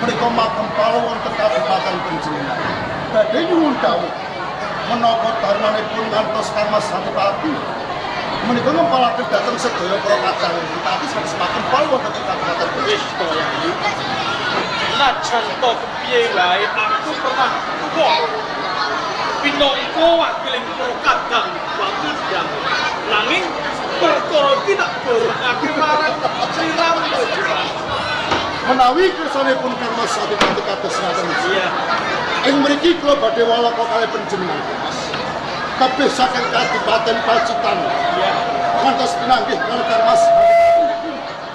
menika matem kala wonten Kabupaten Panjenengan. Badhe nyuwun dawuh menapa dharmanipun ngantos Kangmas Adipati menika ngempalaken dhateng sedaya para kadang Adipati saking matem kala wonten ing Kabupaten Panjenengan. Najan to kepiye wae aku pernah wong pinongko wakiling para kadang Wangudang. Nanging perkara iki tak borokake marang Sri Ram. Menawi kersanipun Kangmas Adipati kados ngaten Iya. ing mriki kula badhe walaka kalih panjenengan Mas. Kabeh saking Kadipaten Pacitan. Iya. Kantos pinanggih kalih Kangmas.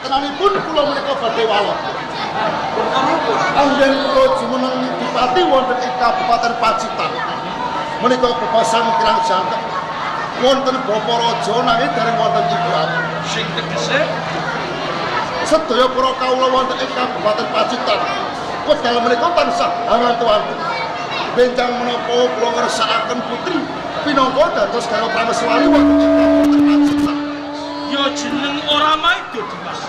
Tenanipun kula menika badhe walaka. Anggen kula jumeneng Dipati wonten ing Kabupaten Pacitan. Menika bebasan kirang jangkep wonten Bapa Raja nanging dereng wonten Ibu Ati. Sing tegese Sedaya para kawula wonten ing Kabupaten Pacitan. Wekdal menika tansah arantuwanten. Benjang menapa kula ngersakaken putri pinangka dados karo prameswari wonten ing Kabupaten Pacitan. ya jeneng ora maido Dimas.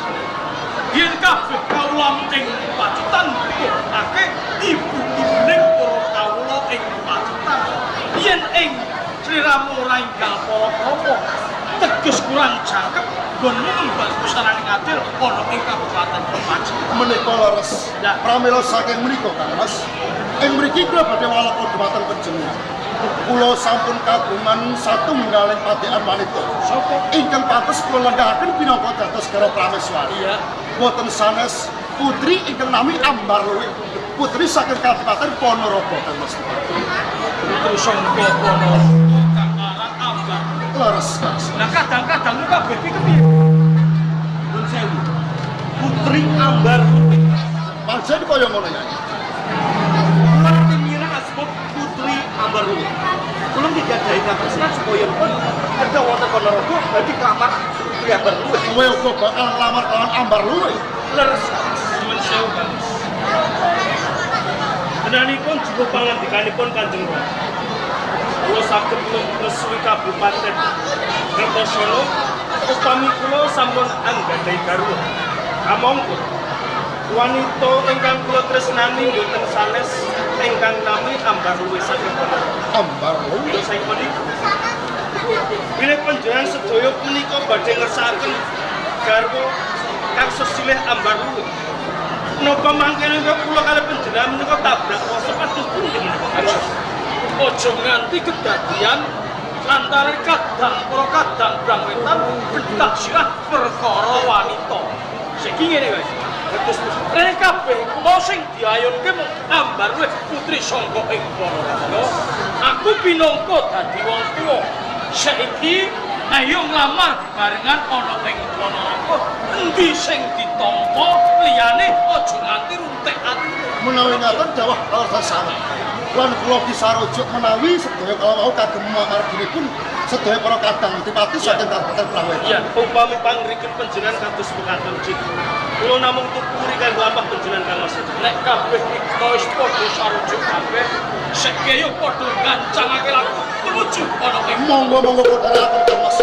Yen kabeh kawula ing Pacitan ake ibu-ibuning para kawula ing Pacitan. Yen ing Sri Rama ora enggal para-para teges kurang jangkep nggon mbak pusarane ngadil ana ing Kabupaten Pacitan. Menika leres. Ya. Pramila saking menika Kang Mas. Ing mriki kula badhe walaka dhumateng panjenengan. Kula sampun kagungan satunggaling padekan wanita. Sapa? Ingkang pantes kula lenggahaken pinangka dados karo prameswari. Iya. Boten sanes putri ingkang nami Ambar Luwih. Putri saking Kabupaten Ponorogo Kang Mas. Putri Sangga Ponorogo kang aran Ambar. Leres Mas. Nah kadang-kadang kabeh iki kepiye? Nun sewu. Putri Ambar Luwih. Pancen kaya ngono ya. Ngerti mira asbab Putri Ambar Luwih. Kula digadahi katresnan supaya pun ada wonten Ponorogo dadi kamar Putri Ambar Luwih. Kowe uga bakal nglamar kalian Ambar Luwih. Leres nuwun sewu. Menanipun jiwa pangandikanipun Kanjeng Rama. Kula saged ngresui Kabupaten Kertosono upami kula sampun anggadhahi garwa. Kamangka wanita ingkang kula tresnani boten sanes ingkang nami Ambar Luwih saking Ponorogo. Ambar Luwih. Saya menika bilih panjenengan sedaya punika badhe ngersakaken garwa kang sesilih Ambar Luwih. Napa mangkene kula kalih panjenengan menika tabrak rasa kados pundi menika? Aja nganti kedadian lantaran para kadang brang wetan bentak sirah perkara wanita. Saiki ngene guys. Terus rene kabeh kula sing diayunke mung Ambar Luwih putri sangka ing Ponorogo. Aku pinangka dadi wong tuwa. Saiki ayo nglamar barengan ana ing Ponorogo. Endi sing ditampa liyane aja nganti runtik ati. Menawi ngaten dawuh Rasasana. Lan kula disarujuk menawi sedaya kala wau kagem marginipun sedaya para kadang Dipati saking Kabupaten Prawetan. Iya, upami pangrikip panjenengan kados mekaten cik. Kula namung tuturi kanggo lampah panjenengan Kang Mas. Nek kabeh iki wis padha sarujuk kabeh, sekeyo padha gancangake laku menuju ana ing Monggo kodhaken Kang Mas.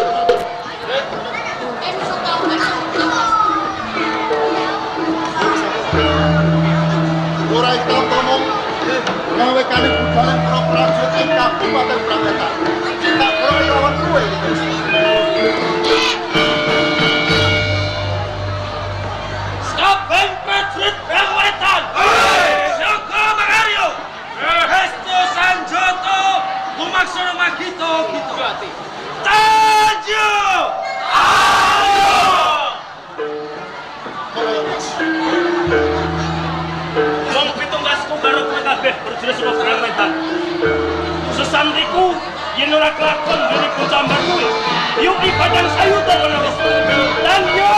Ora itamtono gawe kali budalen para prajurit ing Kabupaten Prawetan. Tak ora lawan kowe. Saben prajurit Prawetan. Saka Makaryo. Hestu Sanjoto lumaksana magito gitu ati. Tanju! Wong 17 karo kowe kabeh prajurit saka Prawetan. Sesantriku yen ora kelakon dene bocah Ambar kuwi, yuk ibadah sayuta ana wis. Dan yo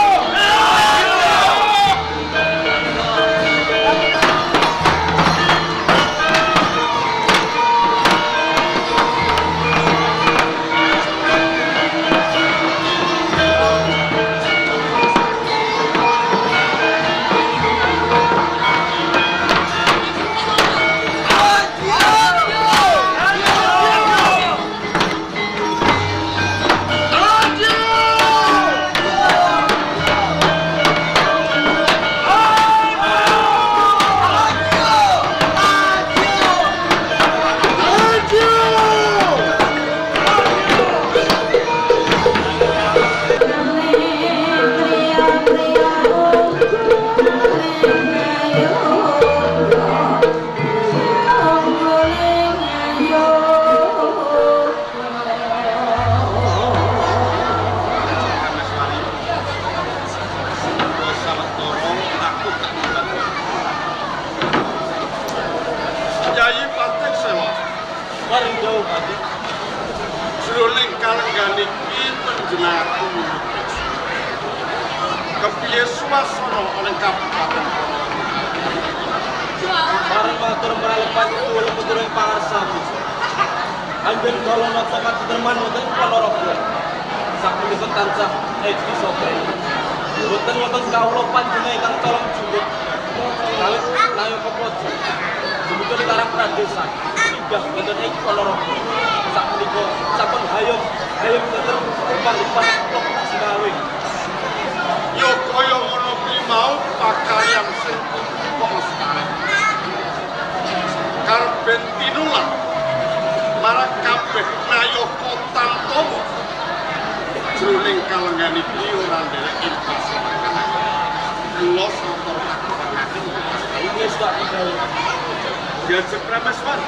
kalenggan iki panjenengan kepiye swasana ning Kabupaten Bareng matur meralepan itu lembutur yang pangarsamu. Anjen kalau nota kata teman wonten Ponorogo. Sapunika tansah eki sopre. Wonten kawula panjenengan ingkang colong junduk. Kawit layo kepojo. Sebetulnya karang pradesan. Inggah wonten ing Ponorogo. Sapunika sampun hayam wonten umpang-umpang kok sinawi. yo kaya ngono kuwi mau pakaryan sing kok sekarang karben tinulah marang kabeh nayaka tantomo jroning kalenggan iki ora nderek invasi kula sampun kakurangaken Ini sudah digawe. ya Prameswar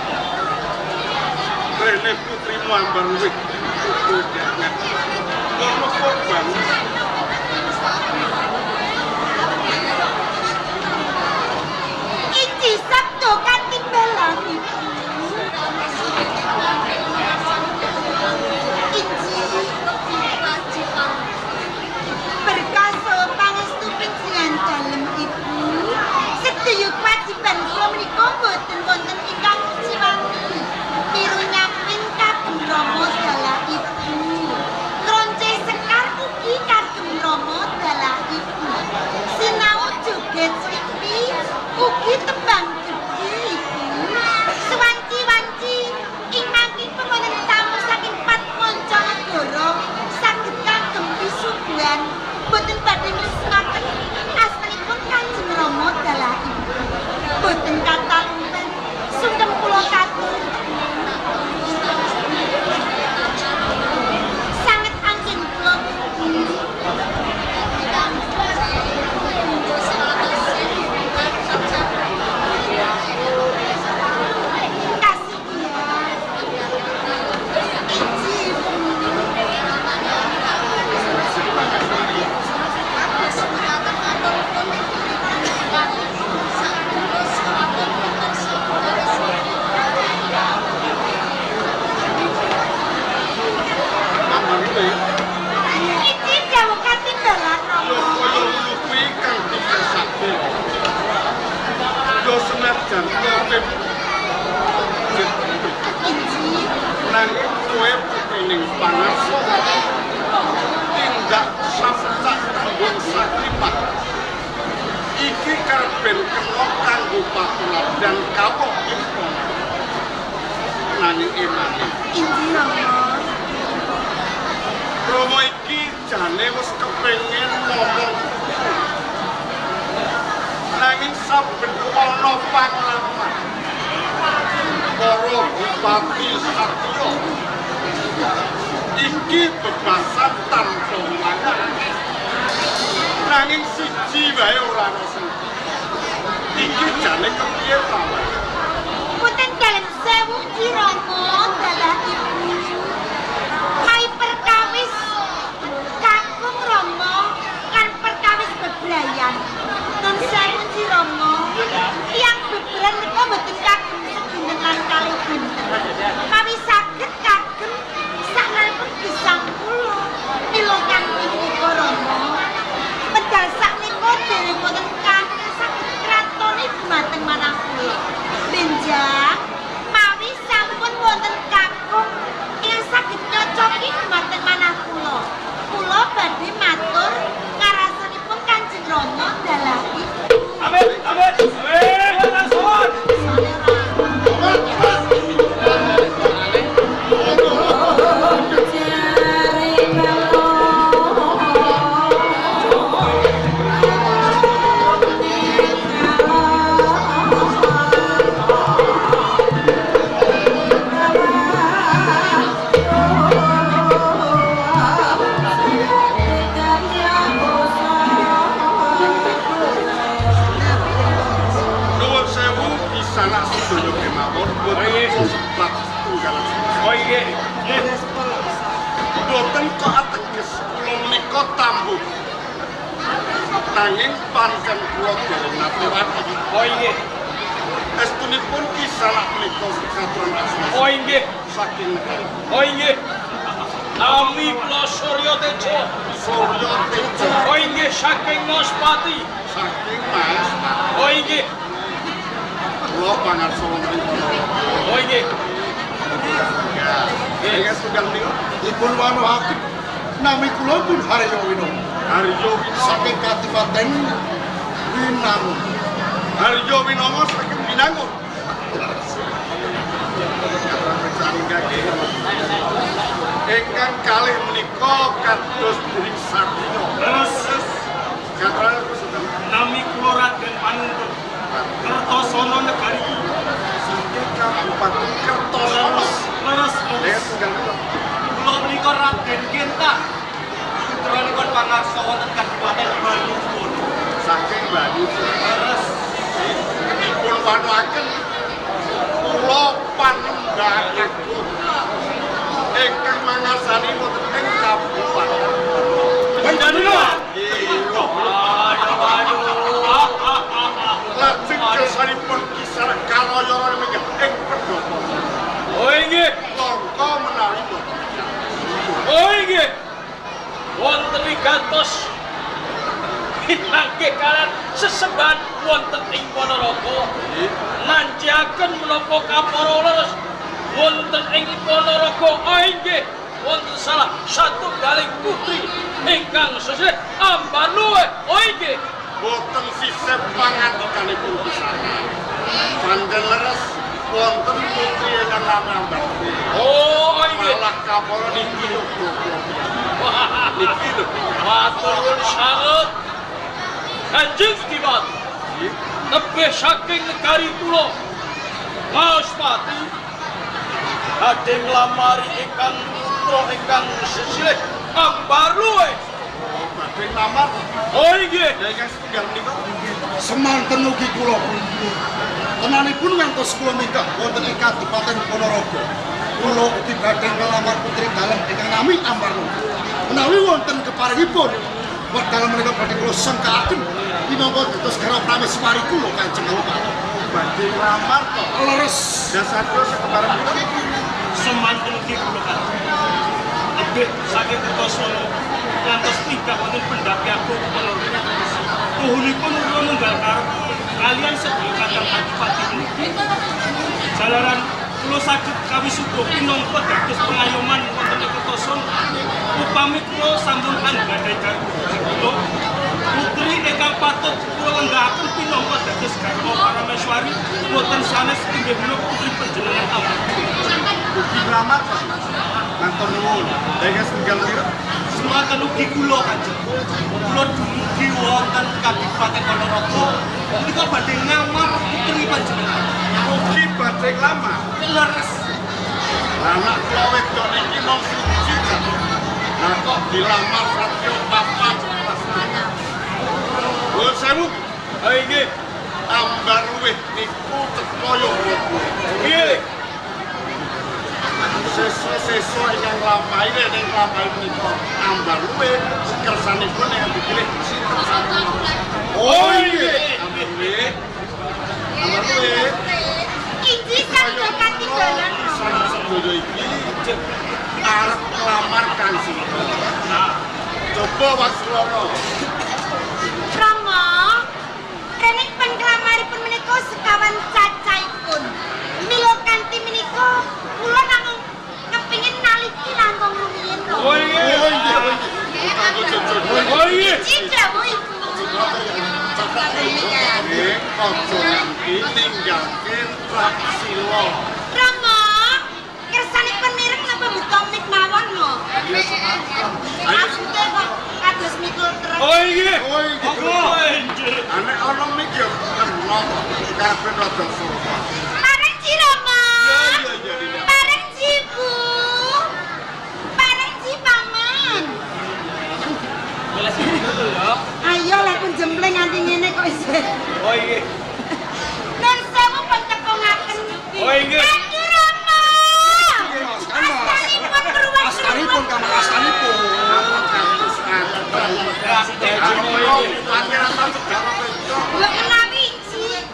Rene putrimu ambar luwih jangan ngono kok banget Iki sabdo kanthi belang ibu. Iki berkasa pangestu panjenengan dalem ibu. Sedaya kewajiban kula menika boten wonten ingkang jiwani. Miru nyamping kagem Rama dalah ibu. Tronce sekar ugi kagem Rama dalah ibu. Sinau joget slipi ugi tembang gede ibu. Sewanci-wanci ing mangking pengonen tamu saking pat manca negara saged kagem pisubuhan boten badhe ngresnaken asmanipun Kanjeng Rama dalah ibu. Boten kata unten sungkem kula katur. Sanget anggen kula kasih ambar luwih iki dawuh katindalan yo Rama. kaya ngono kuwi kang dikersake yo senajan kowe Iki nanging kowe putrining pangarsa tindak samsak kanggo sakripat iki karben kena kanggo patular dan kapok impon nanging emane iki Rama. Romo iki jane wis kepengin ngomong nanging saben ana panglaman para bupati satya iki bebasan tanpa mangan nanging siji wae ora ana sing iki jane kepiye ta Punten dalem sewu Rama dalah ibu. Mai perkawis kakung Rama kan perkawis bebrayan. Nun sewu Rama. Tiyang beberan menika boten kagem sedinten lan kalih dinten. Mawi saged kagem saknalipun gesang kula. Mila kanthi menika Rama. Medal sakmenika dereng wonten kanthi saged kratone dumateng manah kula. Benjang mawi sampun wonten kakung ingkang saged nyocoki dumateng manah kula. Kula badhe matur ngarasanipun Kanjeng Rama dalah ibu. Amin, amin, amin. Langsung. Nuwun sewu pisanak sedaya kemawon boten sebat tunggal. Oh iya. Boten kok ateges kula menika tambuh. Nanging pancen kula dereng ngaturaken. Oh iya. Estunipun pisanak menika katuran asma Oh iya. saking negara. Oh iya. Nami kula Surya Tejo. Surya Tejo. Oh inggih saking Maspati. Saking Mas. Oh inggih. Kula pangarsa wonten ing Ponorogo. Oh inggih. Ya. Inggih tunggal niku dipun wanuhaken nami kula pun Haryo Winomo. Haryo Winomo saking Kadipaten Winangun. Haryo Winomo saking Winangun. Ingkang kalih menika kados Dring Sartino. Terus Kathah nami kula Raden Panuntun. Kertosana negari saking Kabupaten Kertosono. leres Inggih tunggal niku. Kula menika Raden Genta. Putranipun pangarsa wonten Kabupaten Banyuwangi. Saking Banyuwangi. Leres. Dipun wanuhaken kula panembakaken ingkang mangasani wonten ing Kabupaten Panjenengan. Lajeng kersanipun kisah kaloyoro menika ing Pendopo. Oh inggih. Langka menawi Oh inggih. Wonten wigatos pinanggih kalian sesembahan wonten ing Ponorogo. Nanjaken menapa kapara leres wonten ing Ponorogo. Oh inggih. Wonten salah satunggaling putri ingkang sesih Ambarluwe. Oh inggih. boten sisih pangandikanipun kisah. Panjen leres wonten putri ingkang nami Ambar. Oh inggih. Malah kapara niki lho. Niki lho. Matur nuwun sanget. Kanjeng Setiwan. Tebih saking negari kula Maspati badhe nglamari ingkang putra ingkang sesilih Ambarluwe. Badhe lamar Oh inggih. ingkang setunggal menika semanten ugi kula. Tenanipun ngantos kula nikah wonten ing Kadipaten Ponorogo. Kula ugi badhe nglamar putri dalem ingkang nami Ambarluwe. Menawi wonten keparingipun wekdal menika badhe kula sengkaaken minangka dados garwa prameswari kula Kanjeng Rama. Badhe nglamar to. Leres dasaripun kepareng menika Semanten ugi kula kan. Lebih saking Kertosana ngantos tingkah wonten pendaki aku Ponorogo. Tuhunipun kula nunggal karep kalian sedaya kakang Adipati niki. Jalaran kula saged kawisuda pinangka dados pengayoman wonten ing Kertosana. Upami kula sampun anggadhahi kula putri ingkang patut kula lenggahken pinangka dados garwa parameswari boten sanes inggih menika putri panjenengan Ambar. ugi nglamar Pak. Matur nuwun. Ingkang setunggal menika Semanten ugi kula Kanjeng. Kula dumugi wonten Kabupaten Ponorogo. Menika badhe ngamar putri panjenengan. ugi badhe nglamar. Leres. Anak kula wedok niki mung siji kan. Lah kok dilamar satya papat rasane. Nuwun sewu, Oh inggih. Ambarluwe niku teka yo bobo. Nggih. Sesuk ingkang nglampahi ning nglampahi menika Ambarluwe kersanipun ingkang dipilih sinten saking. Oh inggih. Ambarluwe. Ambarluwe. Inji saged katidalan. Sang sedaya iki arep nglamar Kang Sinta. Coba Wasrana. Rama, rening penglamaripun menika sekawan cacahipun. Mila kanthi menika kula namung kepengin naliki langkung rumiyin lho. Oh inggih. Oh inggih. Cintamu iku. Nggih, aja nganti ninggalke Praksila. Rama, kersanipun mireng napa beto mik mawon lho. Maksudnya kok kados mikul terus. Oh inggih. Oh iki. Oh inggih. Anek ana mik yo kena kabeh rada sofa. Bareng Ci Rama. Iya. Bareng Ci Bu. Bareng Ci Paman. Belas dulu ya. Ayo lek pun jempleng nganti ngene kok isih. Oh inggih. Nun sewu pun tepungaken. Oh inggih. Aduh Rama. Astanipun keruwen. Astanipun kamar astanipun. Mbok menawi Ci.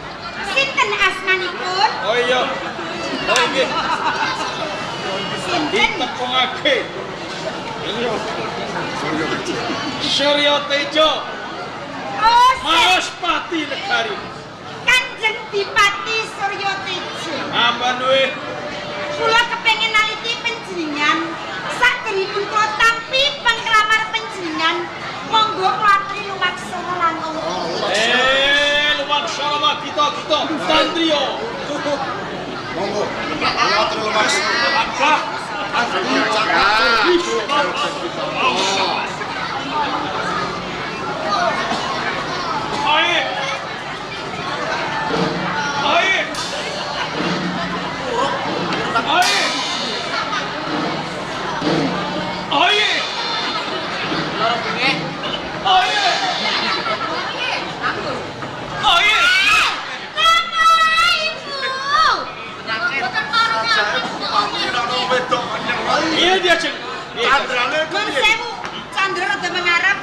Sinten asmanipun? Oh iya. Oh inggih. Sinten? Ditepungake Surya Tejo Oh, Mahaspati Negari Kanjeng Dipati Surya Tejo. Ampun weh Kula kepengin naliti panjenengan sakderipun kula tampi penglamar panjenengan. Monggo kula aturi lumaksana langkung. lumaksana mah kita Santrio Monggo. Atur lumas. Iya dia ceng. Nun sewu, Candra rada mengarep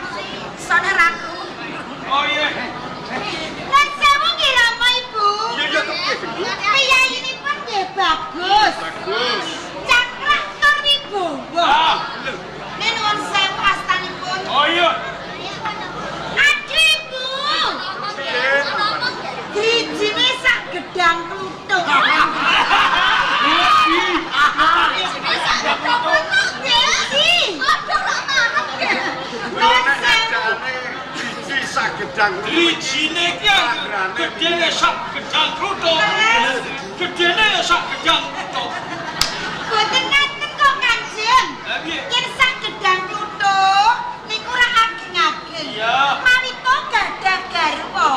sone raku. Oh iya. Nun sewu nggih Rama Ibu. Iya Piyayinipun nggih bagus. Cakrak tur wibawa. Nek nuwun sewu astanipun. Oh iya. Aduh Ibu. Drijine sak gedang kluthuk. Ijine ki gedene sak gedang kluthuk. Gedene sak gedang kluthuk. Boten ngaten kok Kanjeng. Yen sak gedang kluthuk niku ra ageng-ageng. Iya. Mawita gadah garwa.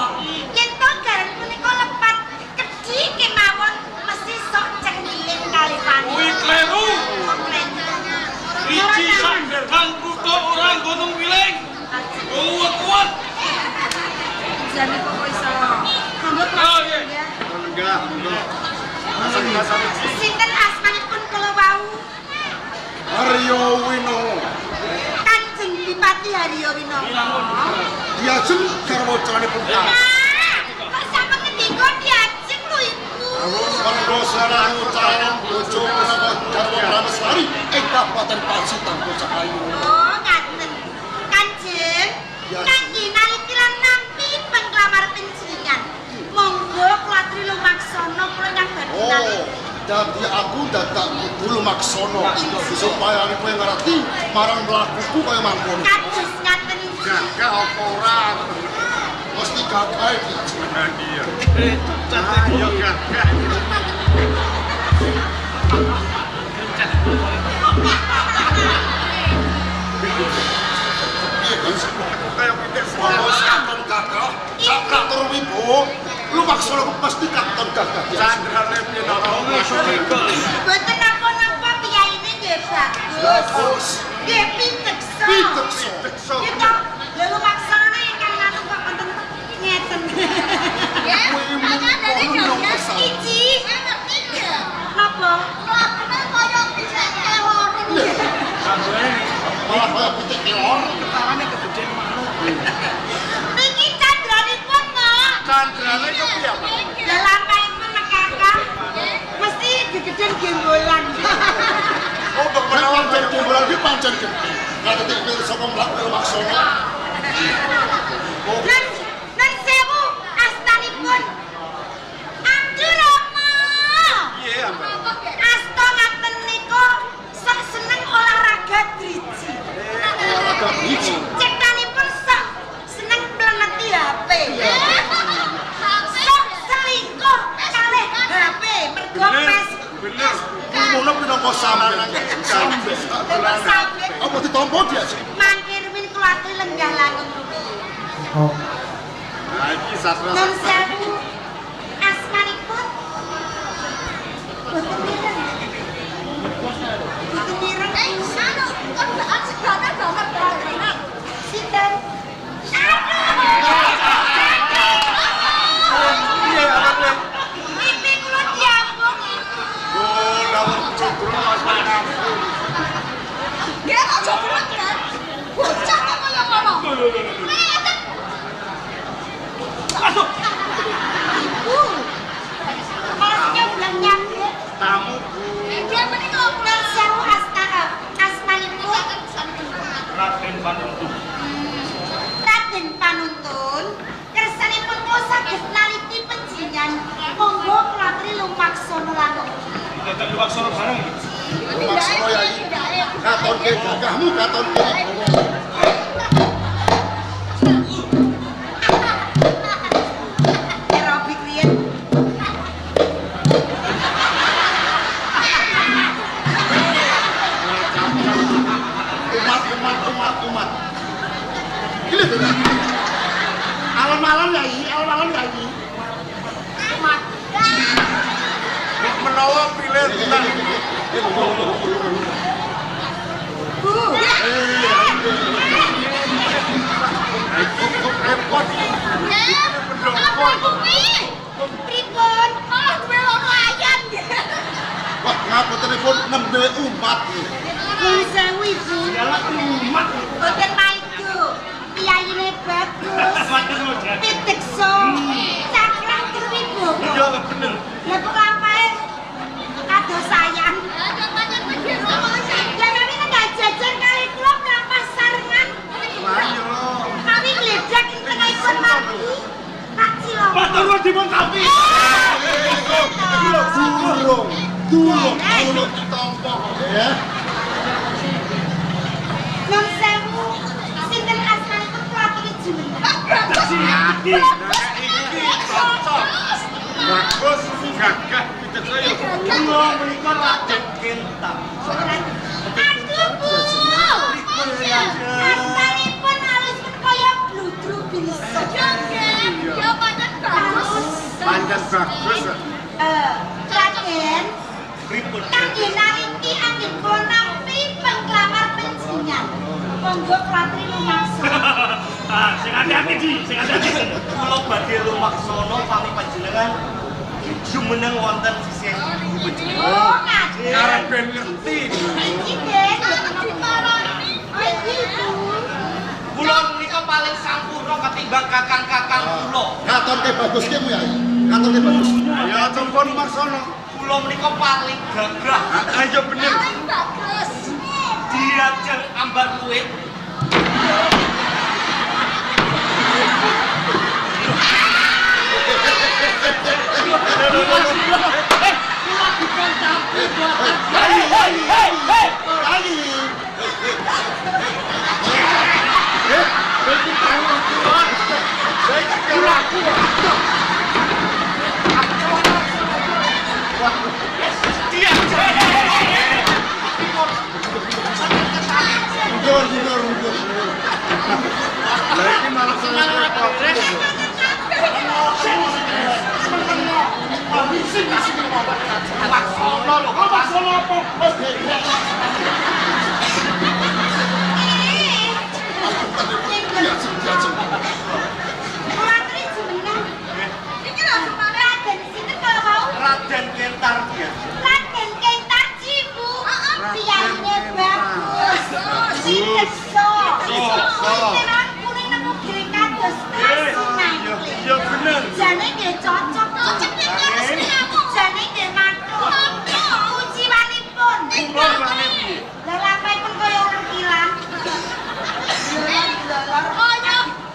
Yen to garan punika lepat kedhi kemawon mesti sok cengiling kali pani. Kuwi kleru. Iji sak gedang kluthuk ora nggonung wiling. Kuat. Jane kok iso. Monggo Oh, iya. ya. Enggak. Sinten asmanipun kula wau? Aryo Winomo. Kanjeng Dipati Haryo Winomo. Diajeng garwa caranipun kang. Kok sampe ngendika diajeng lho Ibu. Monggo sareng calon bojo menapa garwa Prameswari ing Kabupaten Pacitan Cahayu. Oh, ngaten. Kanjeng, kangge naliti lan nampi penglamar panjenengan. Monggo kula aturi lumaksana kula nyambati Oh, naliti. dadi aku dadak kudu lumaksana supaya kowe ngerti marang mlakuku kaya mangkono. Kados ngaten. Gagah apa ora? Mesti gagah iki. Iya. Ayo gagah. Katon gagah, sakra tur wibowo, lumaksana mesti katon gagah. Sandrane pinara. Boten napa-napa piyayine nggih bagus. Bagus. Nggih piteksa. Piteksa. Kita lha lumaksana ingkang nganu kok wonten ngeten. Iki napa? Malah kaya pitik kelor. Niki candranipun, Mak. Candrane yo piye, Pak? Lah lampahipun mekakang mesti gegeden gembolan. Oh, menawa jan kumpulan iki pancen gedhe. Ngerti pirsa kok mlaku lumaksana. Nan sewu astanipun. Aduh Rama. Iya, Mbak. Asta ngaten nika sok seneng olahraga driji. Olahraga driji. Ciptanipun sok seneng mleneti HP. Sok selingkuh kalih HP mergo Bener. Ngono pinangka sampeyan. Sampai Apa ditampa dia sih? mangkir min kula aturi lenggah langkung ruku. Nah, iki sastra. Nun sewu asmanipun boten mireng. Boten mireng. Sinten? Iya, Pak. Mimpi kula diambung. Oh, lawur cokro asmane kampung. Masuk. Lumaksono lan. Datang Lumaksono bareng. Lumaksono Yai. Katonke gagahmu katonke. Aerobik riyen. Umat. Gila tuh. Alam-alam Yai. Umat. Menawa pilih tentang Repot. Pripun? Malah duwe loro ayam. Wah, ngapa telepon nembe umat. Nuwun sewu Ibu. Dalam umat. Boten maiku. Piyayine bagus. Matur nuwun. Pitekso. Cakrang Triwibowo. Iya bener. Lah kok lampahe kados sayang. Lah kami nggak jajan kali kula nang pasarengan. Kami gledek ing tengahipun margi. Tak cilok. Matur nuwun dipun tampi. Durung ditampa ya. Nun sewu. Sinten asmanipun kula aturi jenengan. Iki. bagus gagah kita saya. Kula menika Raden Kentang. Aduh Bu. Asmanipun halus kaya bludru bisa. Ya pancen bagus. Panjang bagus. Raden, Pripun? kangge naliki anggen kula nampi penglamar panjenengan. Monggo Klatri lumaksa. Ah, sing hati-hati Ji, sing hati-hati. Kula badhe lumaksana sami panjenengan jumeneng wonten sisih panjenengan. Oh, Raden. Arep ben ngerti. Iki Den, Ibu. Kula menika paling sampurna ketimbang kakang-kakang kula. Katonke bagus ki Yai. Katonke bagus. Ya sampun maksana. Kula menika paling gagah. Ayo bener. Bagus. Diajeng ambar kuit. Mundur. Lah iki malah seneng kok. Maksono lho, kok maksono apa? Biasa. Klatri jenengan. Iki lho Raden sinten kalau mau? Raden Kentar dia. Raden Kentar Cibu. Piyayine bagus. Pitekso. Sinten kuning nemu dhewe kados asunang. Ya bener. Jane nggih cocok. Jane nggih matur. Ujiwanipun. Kula maneh piye? Lah lampahipun kaya urang kilang.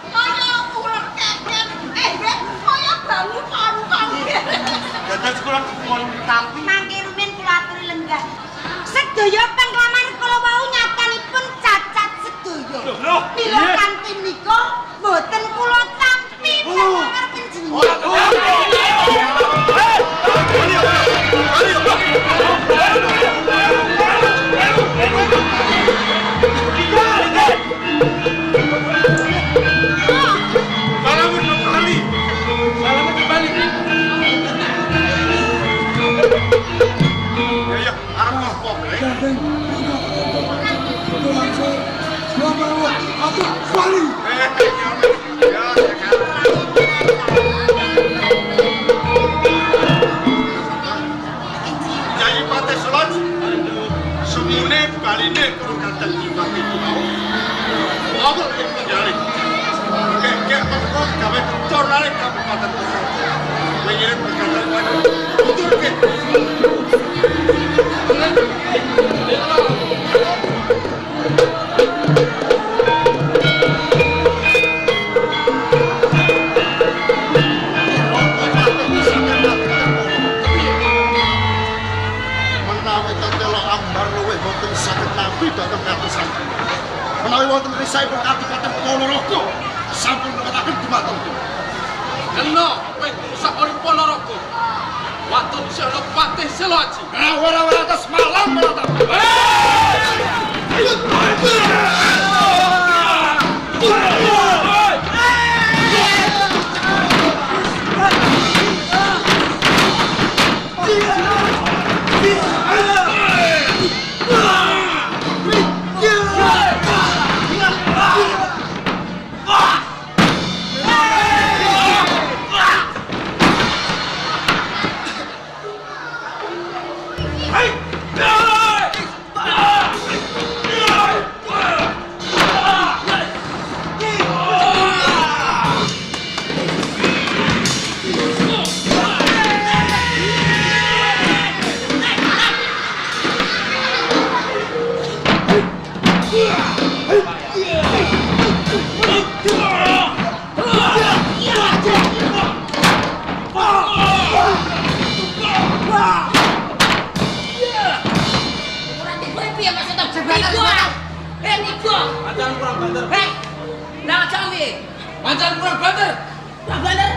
Kaya ular keket. Kaya bangun paru-paru. Dados kula dipun tampi. Mangke rumiyin kula aturi lenggah. Sedaya penglamar kula wau nyatanipun cacat sedaya. Loh, Mila kanthi nika boten kula tampi penglamar panjenengan. Salamun kembali. Salamun kembali. Ya, arep ngopo, Bre? Ya, Nyai Patih Selon. Semune baline karo kanten Dimas iki mau. Apa iki penjari? Kayak apa gawe jurnale kabupaten Kota. Pengen berkata lagi. Betul ke? saipun Kadipaten Ponorogo sampun nekataken dumateng. Kena kowe rusak ora Ponorogo. Waton isih ana patih Seloaji. Ora atas malam menata. Mancan kurang banter. Nah, jambi. Mancan kurang banter. Kurang bener.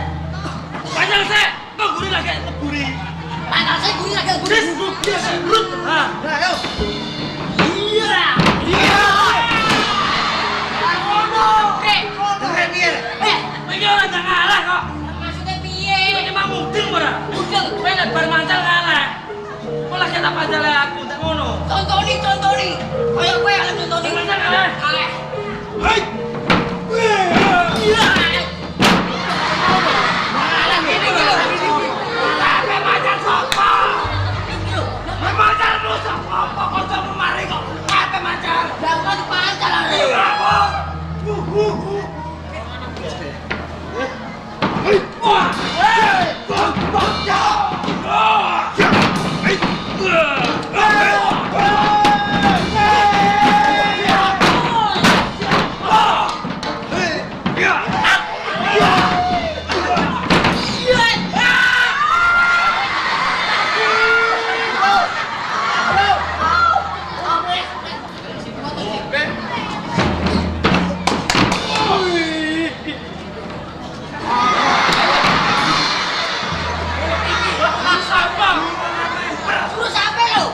Panjang saya. Kau gurih lagi. Gurih. Panjang saya gurih lagi gurih. Brut. Nah, ayo. Iya. Dengar piye? Iki ora tak kalah kok. Maksudnya piye? Iki mah mudeng ora? Mudeng. Kowe nek bar mancal kalah. Kok lagi tak panjale aku tak ngono. Tontoni. Kayak kowe alam nonton Mancal kalah. Kalah. Hei. Iya. Mancal rusak apa kok mari kok. Kape mancal. Lah kok dipancal are.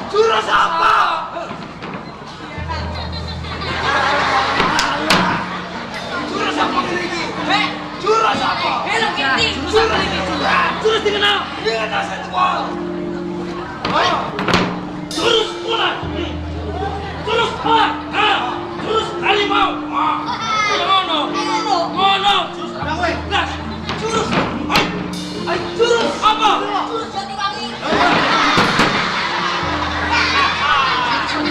Jurus apa? Jurus apa? Hello Kitty. Jurus dikenal. Dikenal saya tua. Jurus ular. Jurus ular. Jurus harimau. Ngono. Jurus apa kowe? Nah, jurus. Jurus apa? Jurus Jatiwangi.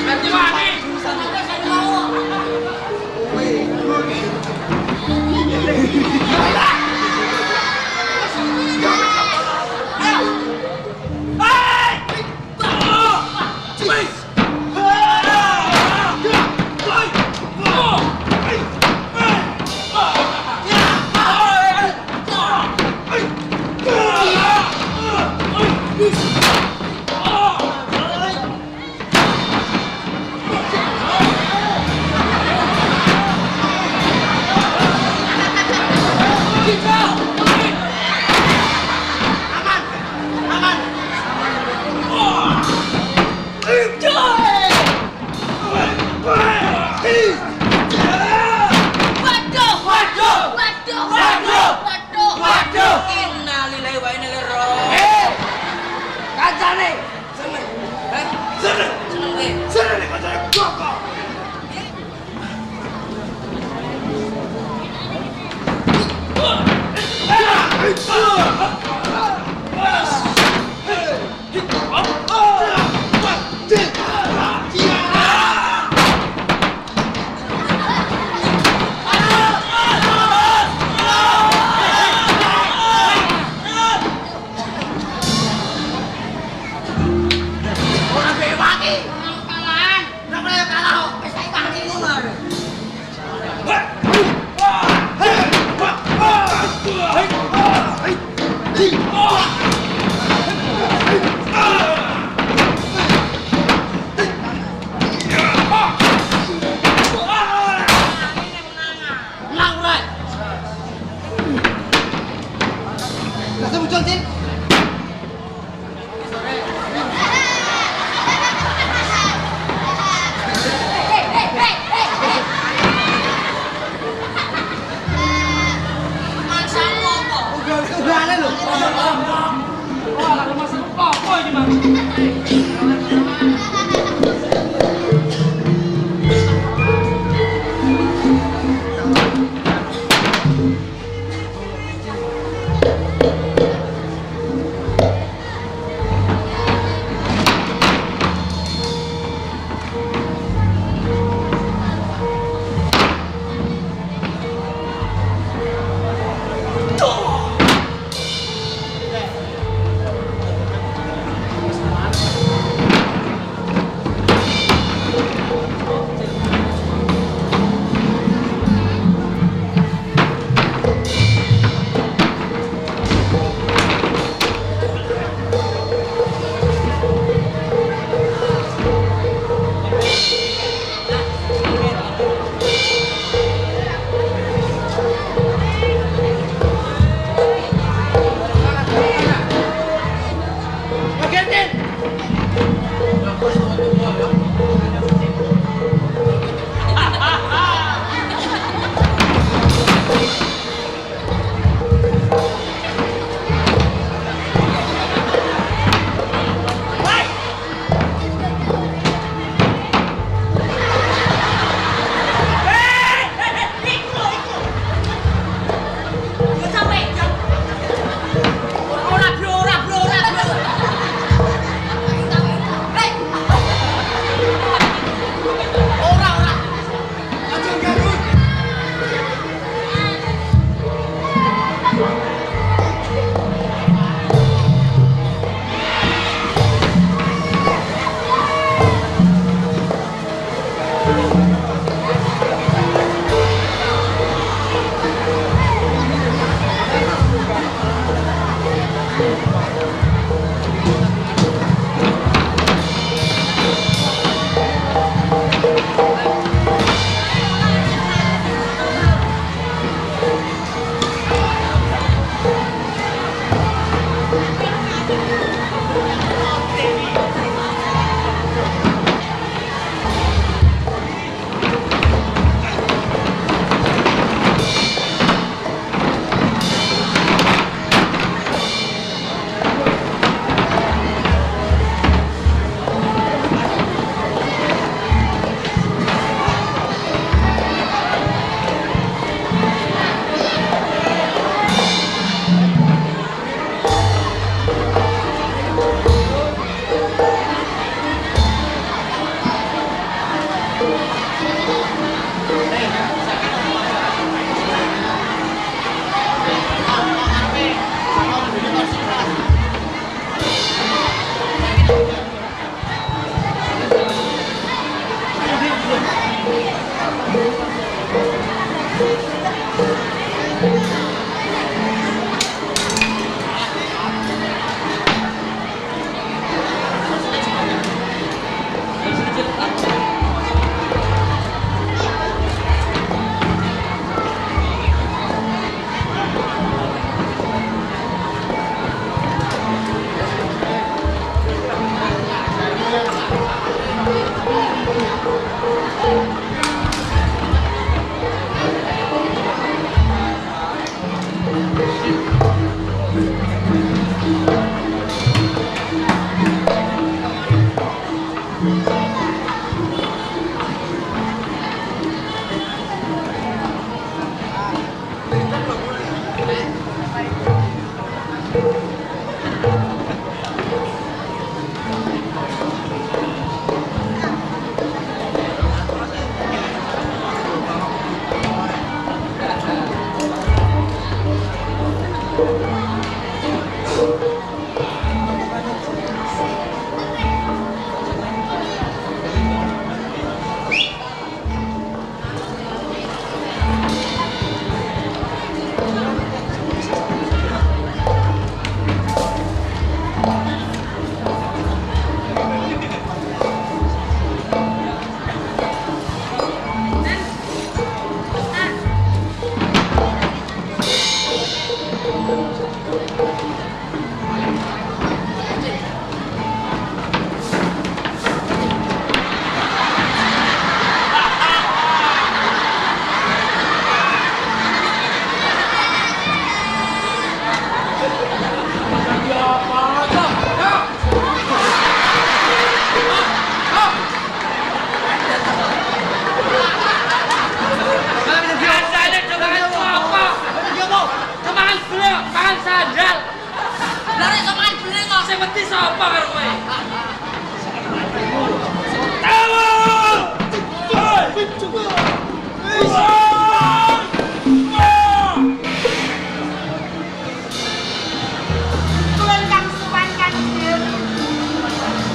Jatiwangi. Sampai saya mau. Ora, bro.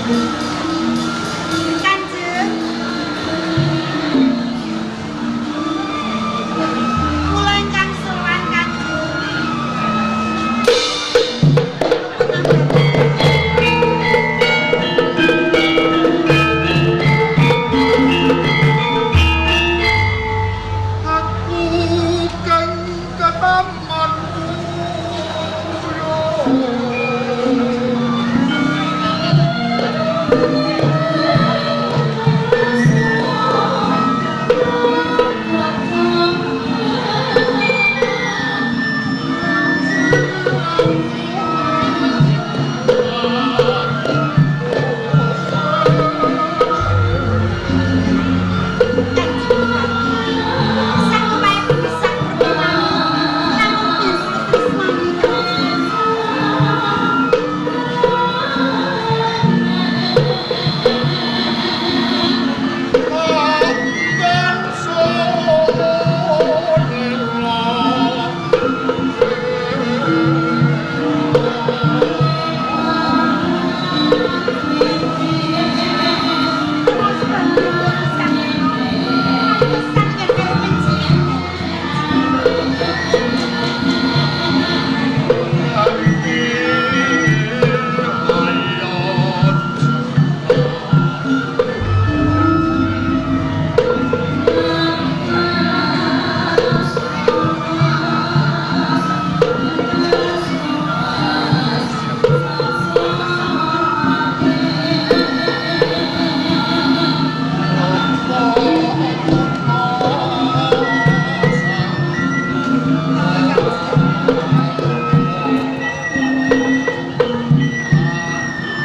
Kanjeng. Kula ingkang sowan Kanjeng. Aku kang kataman Sang upaya bisa berkembang, namun tresnani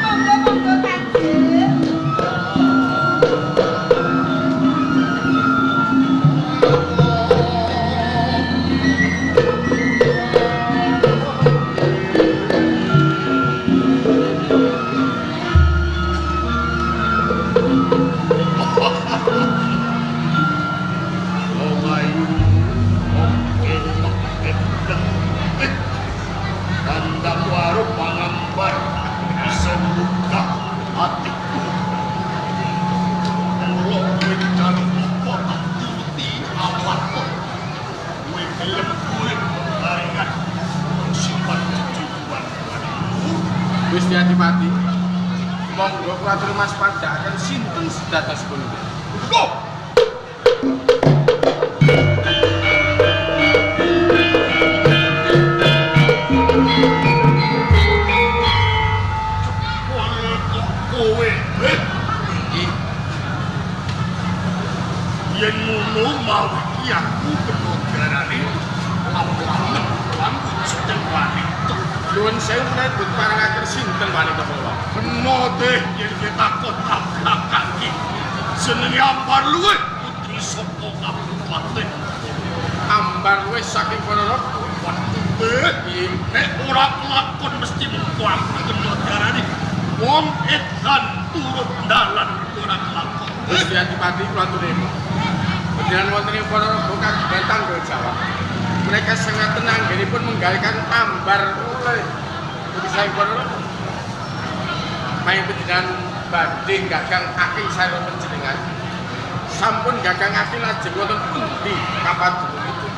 Akan Monggo Kanjeng. Kandang waru pangambar bisa buka hatiku. Mulo mencang apa tuti awakku. Kue film kue barengan simpan tujuan padamu. Gusti Adipati, monggo Pratur Mas Padhaken sinten sedatos punika. Go! Kowe, yen ngono mau iki aku kedogarane ampun aku sedeng wanita. Nuwun sewu menawi boten parangaken sinten wanita kula. Kena deh yen kita kotak kaki. Jenenge Ambar luwe putri saka kabupaten. Ambar luwih saking Ponorogo. Waduh, nek ora kelakon mesti mengko aku kedogarane. Wong edan turut dalan ora kelakon. Gusti Adipati kula aturi. Panjenengan wonten ing Ponorogo kagungan tanggal Jawa. Mereka sangat tenang, pun menggalikan ambar mulai. Jadi saya Ponorogo. Main panjenengan badhe gagang aking sareng panjenengan. Sampun gagang aking lajeng wonten pundi kapanjenengan itu.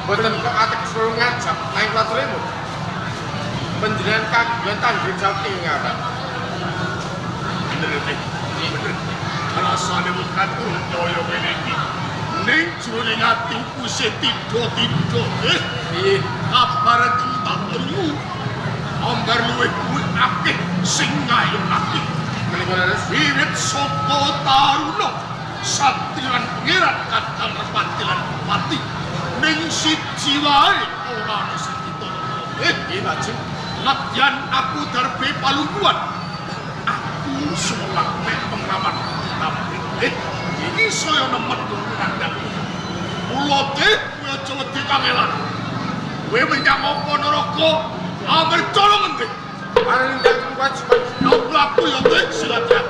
Boten kok atek suruh ngajak nang kula aturi. Panjenengan kagungan tanggal Jawa tinggal. Bener nek. Bener. Rasane bukan untoyo ngene iki. Ning jroning atiku setido-tido, Piye? kabar tentang perlu. Ambar luwih kuwi akeh sing ngayunake. Menika leres. Wiwit saka taruna satriwan pangeran kadang repatilan bupati. Ning siji wae ora ana sing ditolong. Nggih, lajeng. Nadyan aku darbe palungguan. Aku solak mek pengaman tapi iki saya nemen kandang. Mula teh kowe aja wedi kangelan. Kowe menyang Ponorogo amer colong endi? Areng ndak kewajiban. Aku ya teh silakan.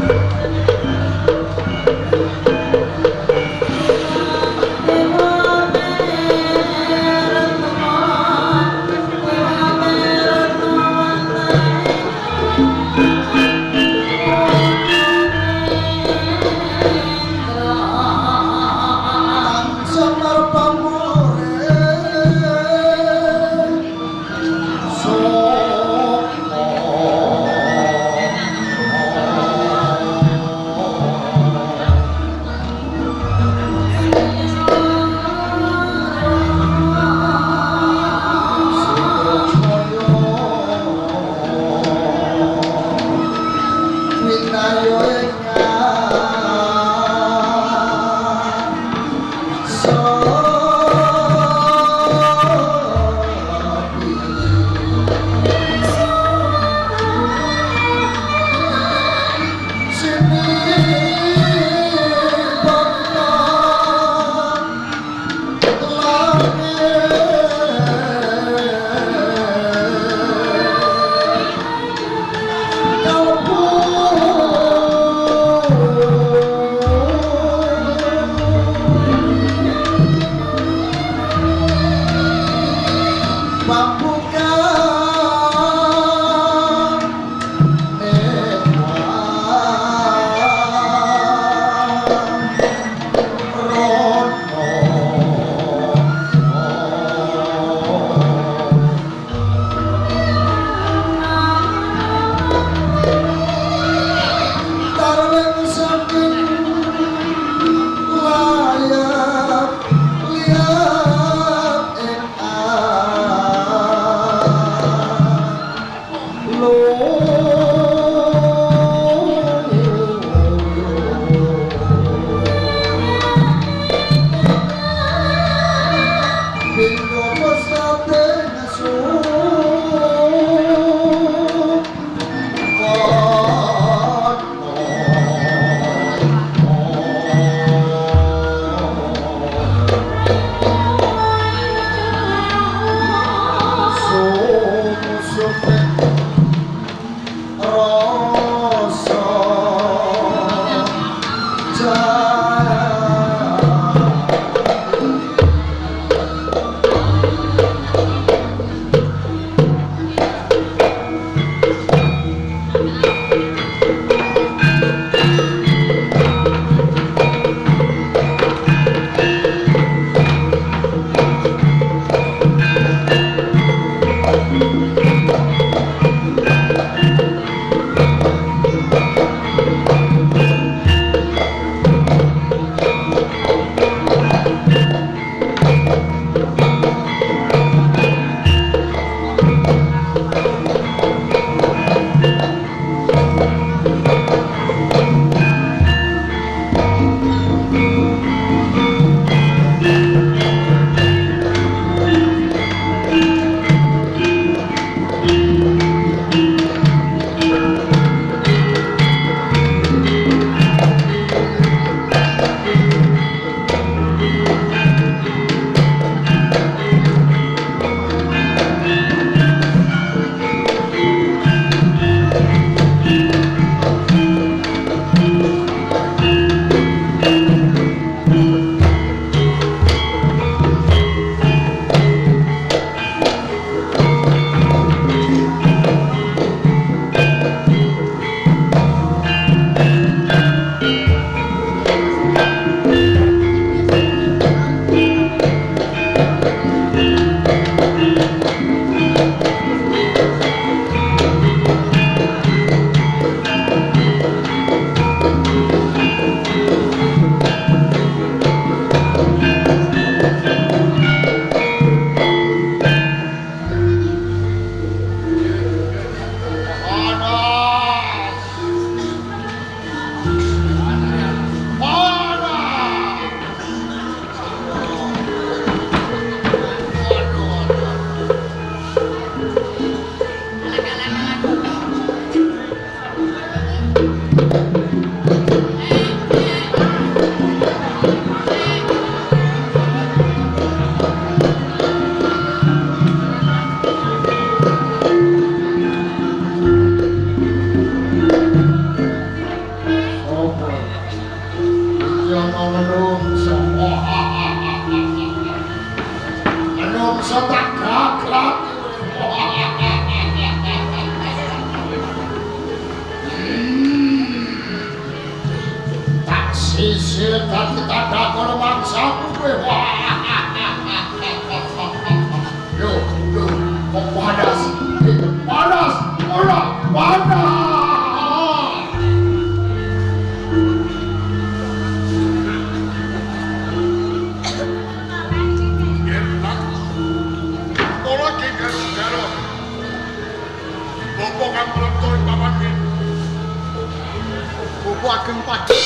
Bobo Ageng Padhe.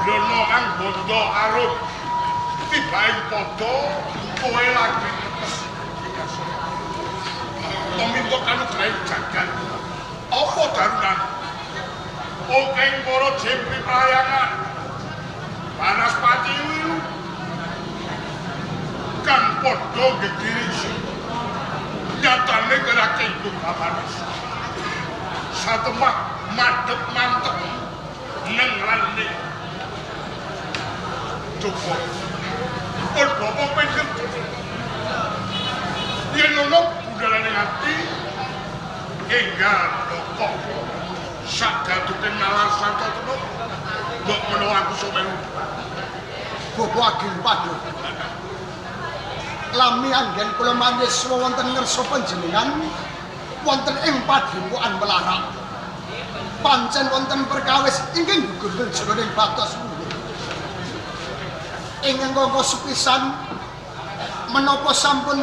Lono kang bondo arep tibaing padha kowe lagi Tominto kanugrahe jagat apa darunan oke para jempi prayangan panas pati wilu kang padha gegirisi nyatane gerake iku papanis satemah madhep mantep neng rane cukup pun bapak pengen yen ono budalane ati enggal dokok sagatute nalar santo tenuk mbok menawa aku someru Bobo Ageng Padhe. Lami anggen kula mandheswa wonten ngersa panjenengan wonten ing Padepokan Melarak. Pancen wonten perkawis ingkang gugur jroning batos kula. Ingkang kanggo sepisan menapa sampun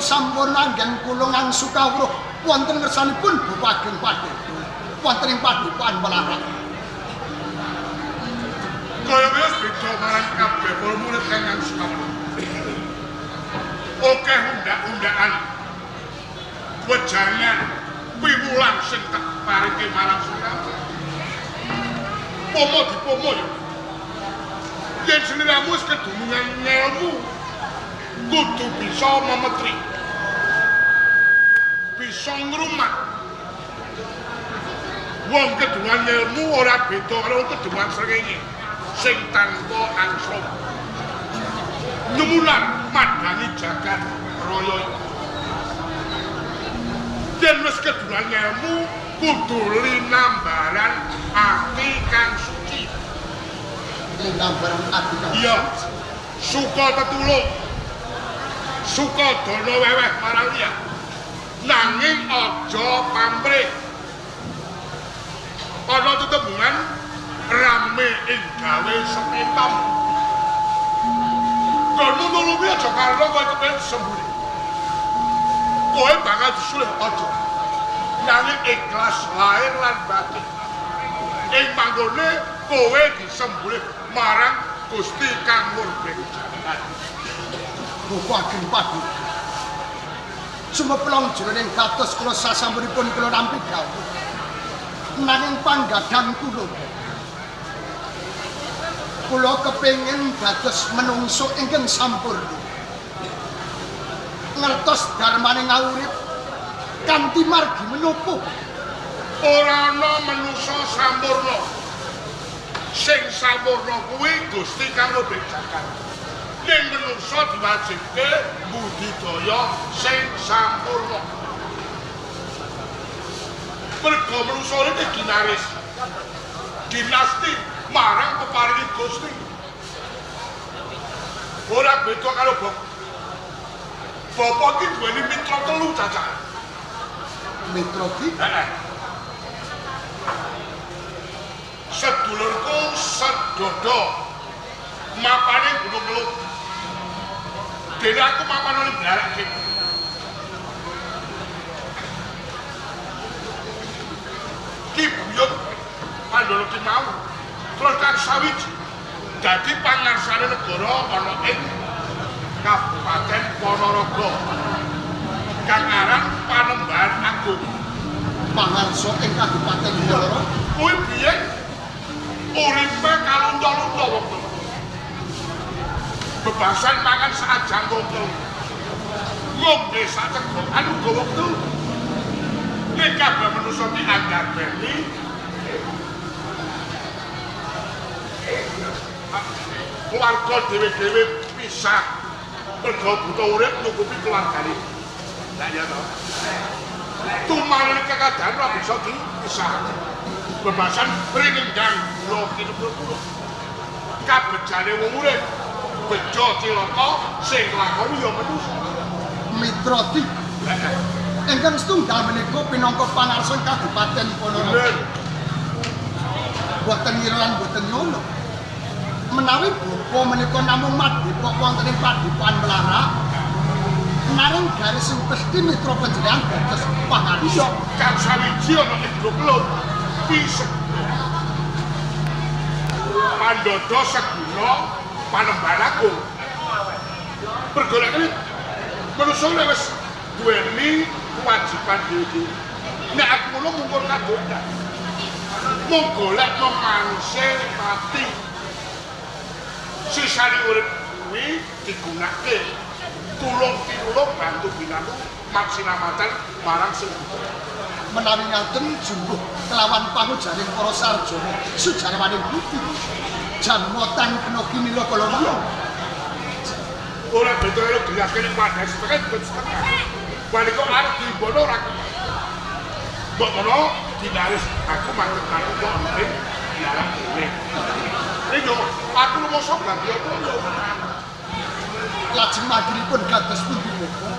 anggen kula ngangsu kawruh wonten ngersanipun Bobo Ageng Padhe wonten ing Padepokan Melarak. Kaya wis beda marang kabeh para murid kang ngangsu kawruh. Oke undak-undakan wejangan piwulang sing tak paringi marang siramu. Pomo dipomo ya. Yen sliramu wis kedunungan ngelmu kudu bisa memetri. Bisa ngrumat. Wong kedunungan ngelmu ora beda karo kedunungan srengenge sing tanpa angslup. Nyumulan madani jagat raya yen wis kedunungan ngelmu kudu linambaran ati kang suci Linambaran ati kang iya suka tetulung suka dana weweh marang liya nanging aja pamrih ana tetembungan rame ing gawe sepitam kono nulungi aja karo kowe kepen semburi kowe bakal disulih aja nanging ikhlas lahir lan batin ing panggone kowe disemburi marang Gusti kang murbeng jagat Bobo Ageng Padhe. Sumeplang jroning kados kula sasampunipun kula nampi gawuh. Nanging panggadang kula kepengin dados menungso ingkang sampurna. Ngertos darmane ngawurip kanthi margi menapa? ora ana manungsa sampurna sing sampurna kuwi Gusti kang murbeng jagat ning manungsa diwajibke budidaya sing sampurna mergo manungsa iki ginaris dinasti marang peparingi Gusti ora beda karo Bapak iki duweni mitra telu cacah Mitra ki sedulurku sedodo mapane Gunung Kelut dene aku mapan oleh Blarak kene ki buyut Pandoro ki mau terus kang sawiji dadi pangarsane negara ana ing Kabupaten Ponorogo kang aran Panembahan Agung pangarsa ing Kabupaten Ponorogo. kuwi biyen uripe kalunta-lunta wong tuwa. Bebasan mangan saajang wong tuwa. Ngombe sacegokan uga wong tuwa. Nek kabeh manungsa iki andar beni keluarga dhewe-dhewe pisah. Mergo buta urip nyukupi keluargane. Lah ya to. Tumarane kekadaan ora bisa dipisah. Bebasan ringendang kula kinepur-pur. Kabejane wong urip bejo cilaka sing lakoni ya manungsa. Mitra ki Ingkang setunggal menika pinangka pangarsa Kadipaten Ponorogo. Boten ngira lan boten nyono. Menawi bapa menika namung madhepok wonten ing Padipan Melarak, naring garis sing pesthi mitra panjenengan dados pangarsa. Kang sawiji ana ing Blok Pisek. Mandodo seguna Panembahan Agung. Pergolek iki menungso wis duweni kewajiban dhewe. Nek aku ngono mungkur kadondan. Mung golekno manungsa pati. Sisane urip kuwi digunakake tulung-tinulung bantu binantu maksinamatan marang sing Menawi ngaten jumbuh kelawan pangujaring para sarjana sejarawaning budi jamotan kena kinila kala wau. ora betul gelas kene padha setengah setengah. Balik kok arep dibono ora. Mbok ngono dinaris aku mantek karo kok nek diarah dhewe. Lho aku lu mosok ganti opo lho. Lajeng madhipun kados pundi Bapak?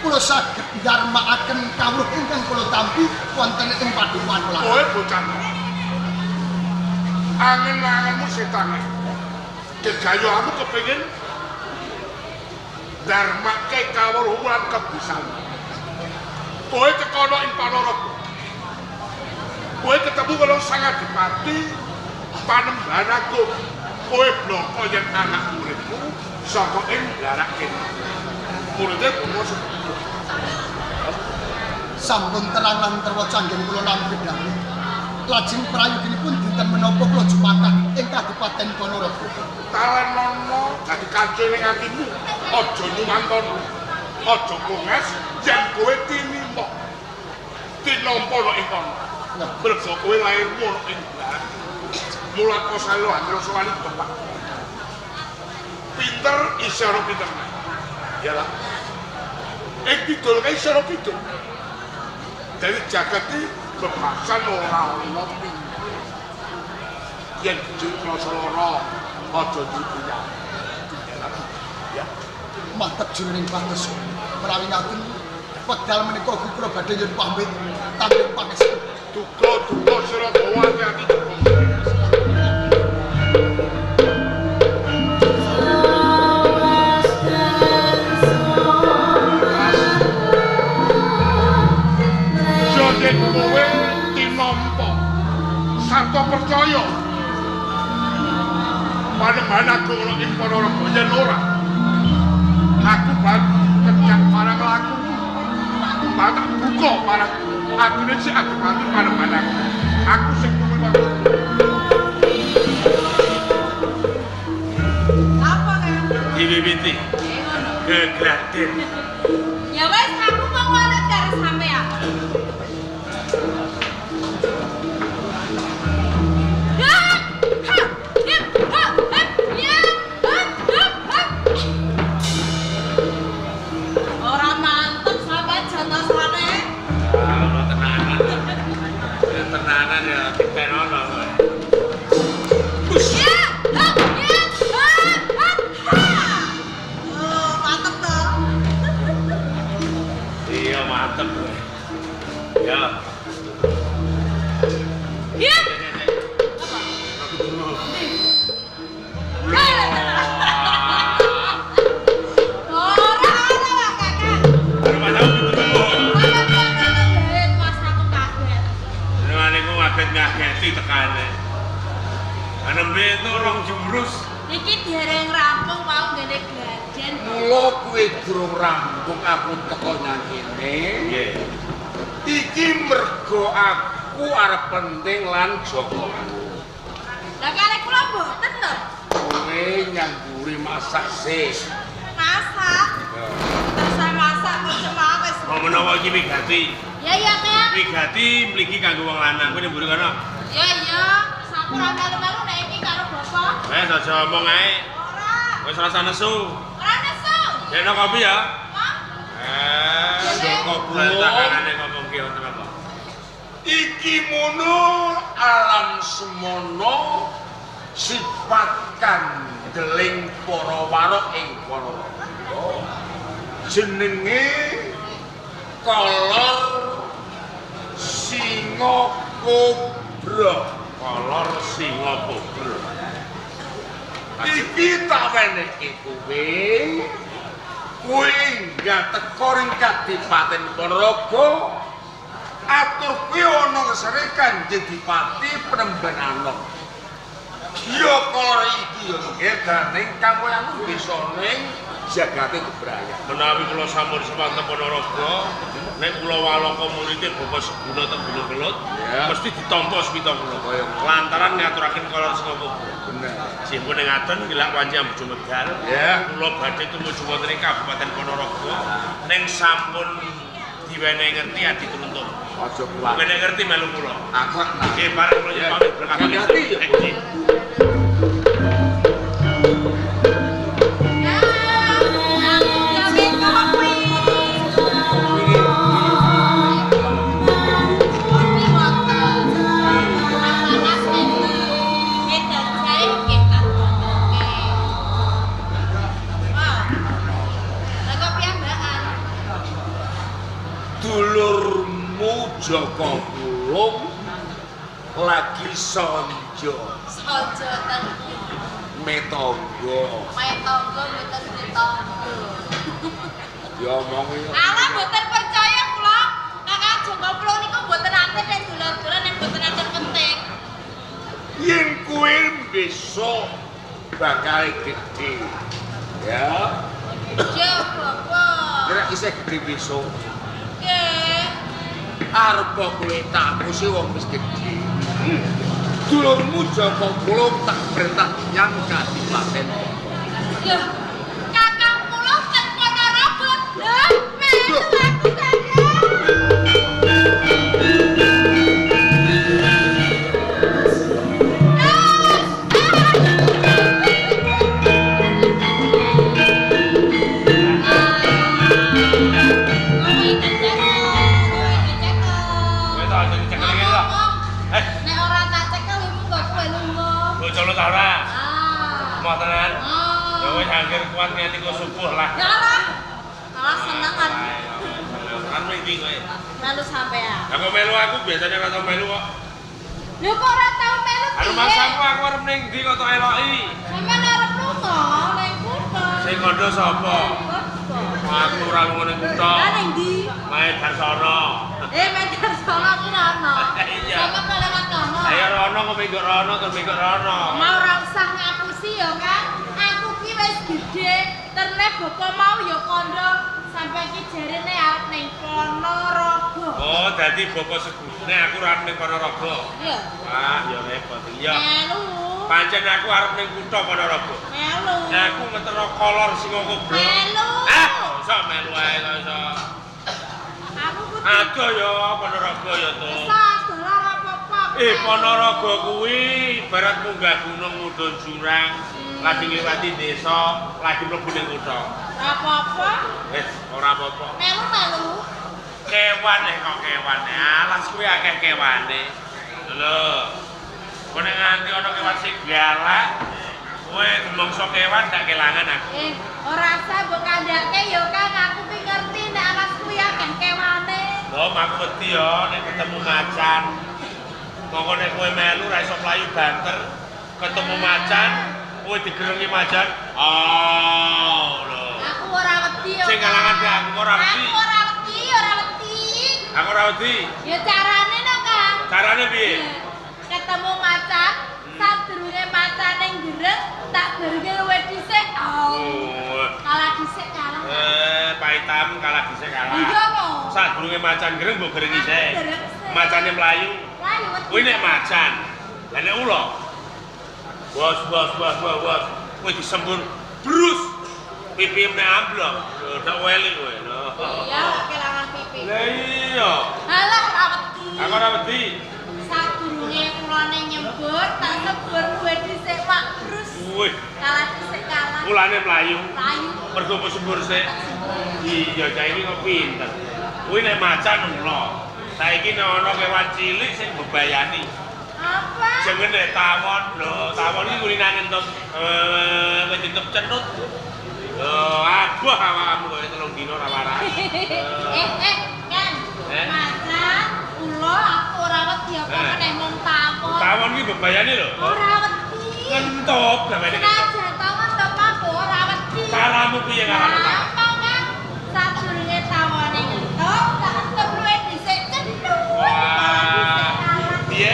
Kula saged ndarmakaken kawruh ingkang kula tampi wonten ing Padipan Melarat. Kowe bocah. Angin-anginmu setane. Kegayoanmu kepengin darmake kawruh lan kebisan. Kowe tekono ing Ponorogo. Kowe ketemu karo Sang Adipati Panembahan Agung. Kowe bloko yen anak muridmu saka ing darak kene. Muridé kuwi Sampun terang lan terwaca anggen kula nampi dami. Lajeng prayoginipun dinten menapa kula jumakan ing Kadipaten Ponorogo. talenono dadi kanca ning atimu. Aja nyumantono. Aja konges yen kowe tinimok. Tinampa ing kono. Mergo kowe lairmu ing darak. Mulat kosalo andro sowani bapak. Pinter isyara pinter. Yalah. Didol kae isyara pinter. Dari jagat iki bebasan ora ono pinter. Yen kudu rasa lara aja dipiya. Ya. Mantep jroning pados. Menawi ngaten wekdal menika ugi kula badhe nyuwun pamit tanpa pangestu. Duga sira bawa ati Yen kowe tinampa sarta percaya Panembahan Agung ana ing Ponorogo yen ora aku bakal kencang marang laku bakal buka marang akhirnya si Adipati Panembahan Agung aku sing kuwi wae Apa kan? Ibibiti kegraten. Ya wes aku mau walet karo sampean. Orang mantep sampai jantosane. Ono tenanan. Ya tenanan ya dipenono. Mantep toh. Iya mantep. Ya. Ya. Ngageti tekane. Anembe itu orang jurus. Iki dereng rampung mau ngene glajen. Mula kuwi durung rampung aku teko nang kene. Nggih. Iki mergo aku arep penting lan Jokowi. Lah kali kula mboten to. Kowe nyamburi masak sih. Masak. Terus masak kok cuma wis. Mau menawa iki wigati. Ya ya Kang. Wigati mligi kanggo wong lanang. Kowe nyemburi kono. Ya ya, sampun melu-melu nek iki karo bapak. Wes aja omong ae. Ora. Wis rasa nesu. Ora nesu. Dene kopi ya. Wah. Joko bulantakane ngomong ki wonten apa? Iki mono alam semono sifatkan deling para warok ing Ponorogo. Jenenge kolor singa kobra. Kolor singa kobra. Iki tak wenehke kowe. Kowe enggak teko ring Kadipaten Ponorogo. Atur kowe ana ngesere Kanjeng Dipati Prambanan. Ya kolor iki ya edaning kamulyanmu bisa ning jagate kebrayaan. Menawi kula sampun semanten Ponorogo, nek kula walaka muridé Bapak Seguna teng Gunung Kelut, mesti ditampa spita kula kaya lantaran ngaturaken kolor singa kobra. Bener. Sipun ing ngaten gilak wanci ambu medal. Ya. Kula badhe tumuju wonten ing Kabupaten Ponorogo ning sampun diwenehi ngerti adi tuntun. Aja kuat. Diwenehi ngerti melu kula. Aku Nggih bareng kula Ya. pamit berkah. Hati-hati. Nggih. dulurmu Jaka Pulung lagi sonjo Sojo tentu. metonggo Main tonggo mboten ditonggo. diomongi Ala mboten percaya kula. Kakak Jaka Pulung niku mboten aktif nek dolan-dolan nek mboten atur penting. yen kuwi besok bakal gede ya Ya, Bapak. kira isih gede besok Nggih. arep kowe tak musi wong wis gede dulurmu Jaka Pulung tak perintah nyang Kadipaten Lho, Kakang Pulung teng Ponorogo. Lho, melu aku Kowe tak jadi cekel iki lho. Nek ora tak cekel iku kok kowe lunga. Bocah lu ta ora? Ah. Motenan. Ya Oh. wis anggere kuat nganti kok subuh lah. Ya ora. Malah seneng kan. Kan iki kowe. Melu sampean. Aku melu aku biasanya ora tau melu kok. Lho kok ora tau melu piye? Anu mangsamu aku arep ning ndi kok tok eloki. Sampeyan arep lunga ning kutho. Sing kandha sapa? Aku ora lunga ning kutha. Lah ning ndi? Mae Darsono. Medan sono aku rono. Iya. Sampe lewat kono. Ayo rono kok minggu rono terus minggu rono. Mau ora usah ngapusi ya kan. Aku ki wis gedhe, terne bapa mau ya kandha sampe ki jarene arep ning Ponorogo. Oh, dadi Bapak Segune aku ora ning Ponorogo. Iya. Wah, ya repot. Iya. Melu. Pancen aku arep ning kutha Ponorogo. Melu. Aku ngetero kolor singa kobra. Melu. Iso melu ae kok iso. Aku kudu Adoh ya Ponorogo ya to. dolar apa-apa. Ponorogo kuwi ibarat munggah gunung mudhun jurang, lagi ngliwati desa, lagi mlebu ning kutha. Apa-apa. Wis ora apa-apa. Melu. Kewane kok kewane. Alas kuwi akeh kewane. Lho. Kok nek nganti ana kewan sing galak, kowe mongso kewan tak kelangan aku. Ora usah mbok kandhake ya Kang, aku ki ngerti nek alas kuwi akeh kewane. Lho, aku wedi ya nek ketemu macan. Monggo nek kowe melu ra iso mlayu banter, ketemu macan, kowe digerengi macan. Oh, lho. Aku ora wedi ya. Sing kalangan ki aku ora wedi. Aku ora wedi, ora wedi. Aku ora wedi. Ya carane no, Kang. Carane piye? Ketemu macan, sadurunge macane gereng, tak gerenge luwih dhisik. Oh. Kalah dhisik kalah. Paitam kalah dhisik kalah. Iya mo. Sadurunge macan gereng mbok gerengi sik. Gereng sik. Macane mlayu. Layu wedi. Kuwi nek macan. Lah nek ula. Bos. Kowe disembur brus. Pipi nek amblok. Ndak weli kowe. Iya, kelangan pipi. Lah iya. Halah ora wedi. Aku ora wedi. Sadurunge kulane nyembur, tak sebur luwih dhisik mak brus. Wih, Kalah dhisik kalah. ulane mlayu. Layu. Mergo sembur sik. Iya, cah iki kok pinter. Kuwi nek macan ula. Saiki nek ana kewan cilik sing bebayani. Apa? Jenenge tawon. Lho, tawon iki kulinane entuk wis entuk cenut. Lho, abuh awakmu kowe 3 dina ora waras. Ngene Macan, kula aku ora wedi apa meneh mung tawon. Tawon ki bebayane lho. Ora wedi. Ngentup gawane kentop. Senajan tawon apa ora wedi. Caramu piye ngarani? Gampang kan? Sadurunge tawone ngentup, tak entup luwih dhisik cendhu. Wah. Piye?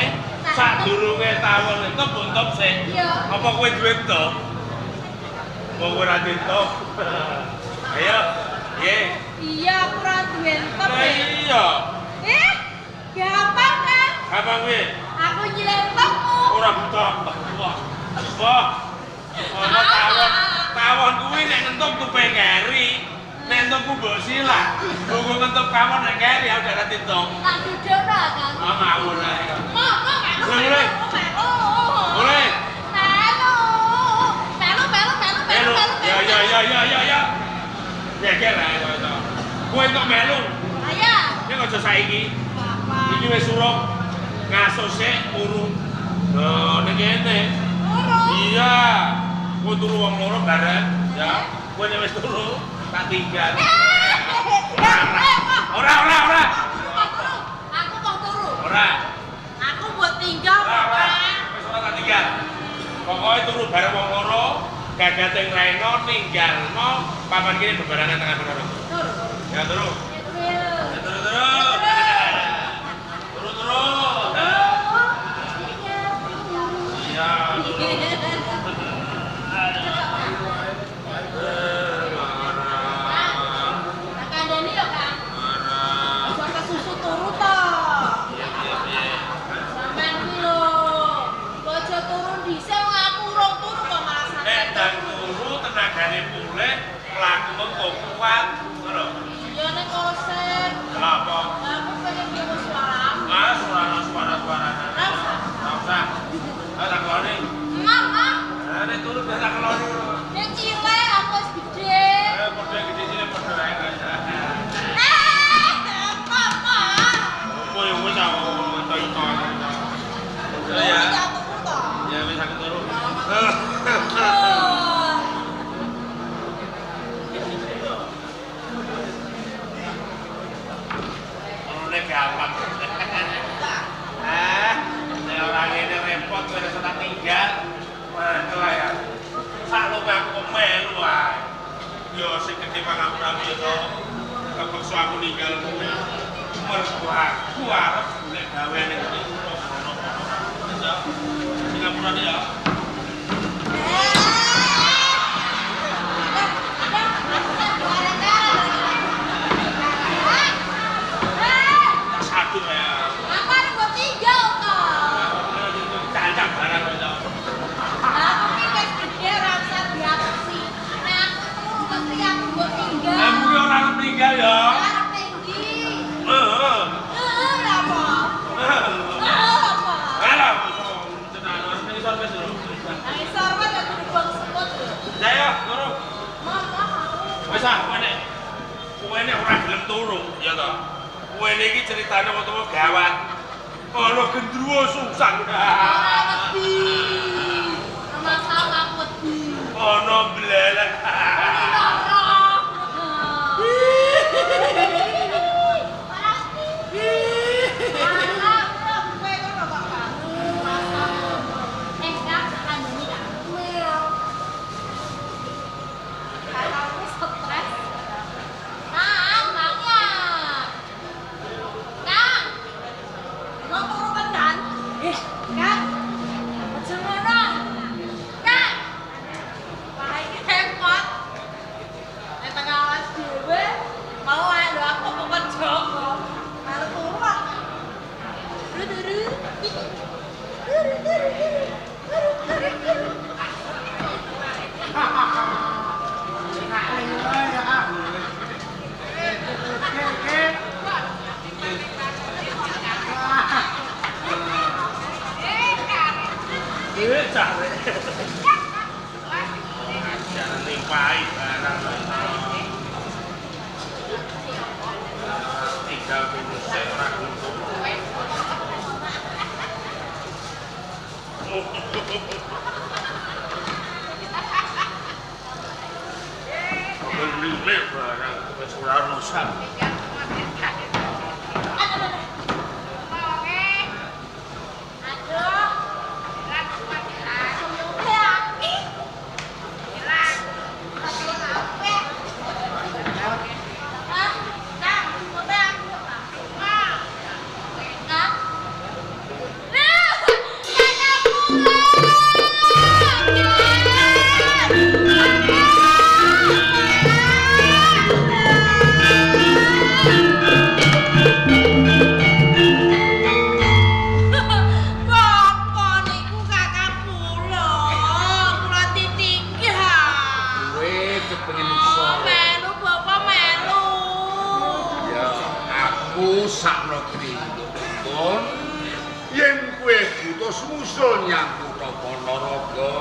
Sadurunge tawon entup entup sik. Iya. Apa kowe duwe entup? Wong ora entup. Ayo. Piye? Iya, aku ora duwe entup. Lah iya. Gampang kan? Apa piye? Aku nyilih entupmu. Ora butuh. Wah. Wah. Ono tawon. Tawon kuwi nek entup tupe keri. Nek entupku mbok silah. Mbok entup kawon nek keri aku ora entup. Tak dudono kan? Ah ngawur ae. Boleh. Boleh. Melu. Ya. Ya kira itu. Kowe entuk melu. Ayo. Nek aja saiki. Bapak. Iki wis suruh ngaso sik turu. Nah, ning kene. Turu. Iya. Kowe turu wong loro bareng, ya. Kowe nek wis turu, tak tinggal. Ora. Aku mau turu. Ora. Aku buat tinggal, Ora. Bapak. Wis ora tak tinggal. Pokoke turu bareng wong loro, gagating reno ninggalno papan kene bebarengan tengah menara. Turu. Ya turu. Ya turu. Turu. Iya, turu. Kandani lho, Kang. Aja kesusu turu to. Sampeyan iki lho. Bojo turu dhisik wong aku urung turu kok malah Nek sampeyan dan turu tenagane pulih, lakumu kok kuat, ngono. Iya nek kosek. Kenapa? Aku pengen dewe suaramu. Mas, suara-suara. Enggak usah. Tak keloni. Mama, Nek turu biasa keloni. nek cilik aku wis gede. Padha gede sini padha ae. Mama. Kowe wis aku itu. Ya. Ya. Ya wis aku turu. Nek gampang. Nek ora ngene repot kowe nek tak tinggal. Mantul ya. Saklope aku melu wae. Yo sing gede pangapunane yo to. Kepeksa aku ninggal kowe. Mergo aku arep golek gawe ning kene. Singapura ya. Satu ya. Apa nek mbok tinggal to? Cancang barang kok. Aku ki wis gede ora usah diapusi. Nek aku turu mesti aku mbok tinggal. Kamu ki ora arep ninggal ya. Arep tinggi. Heeh. Apa? Apa? Alah, tenan ora iso wis lho. Nah, isor wae tak kudu bang semut lho. Ya ya, turu. Mama. Wis ah, kowe nek ora gelem turu, ya to. Kowe iki ceritane wong gawat. Ana gendruwo susah. Ora wedi. Masalah aku wedi. Ana blelek. Jangan limpahi barang. Tinggal minusnya orang untuk beli barang, sudah rusak. aku sakno kringetipun yen kowe butuh susul nyang kutha Ponorogo.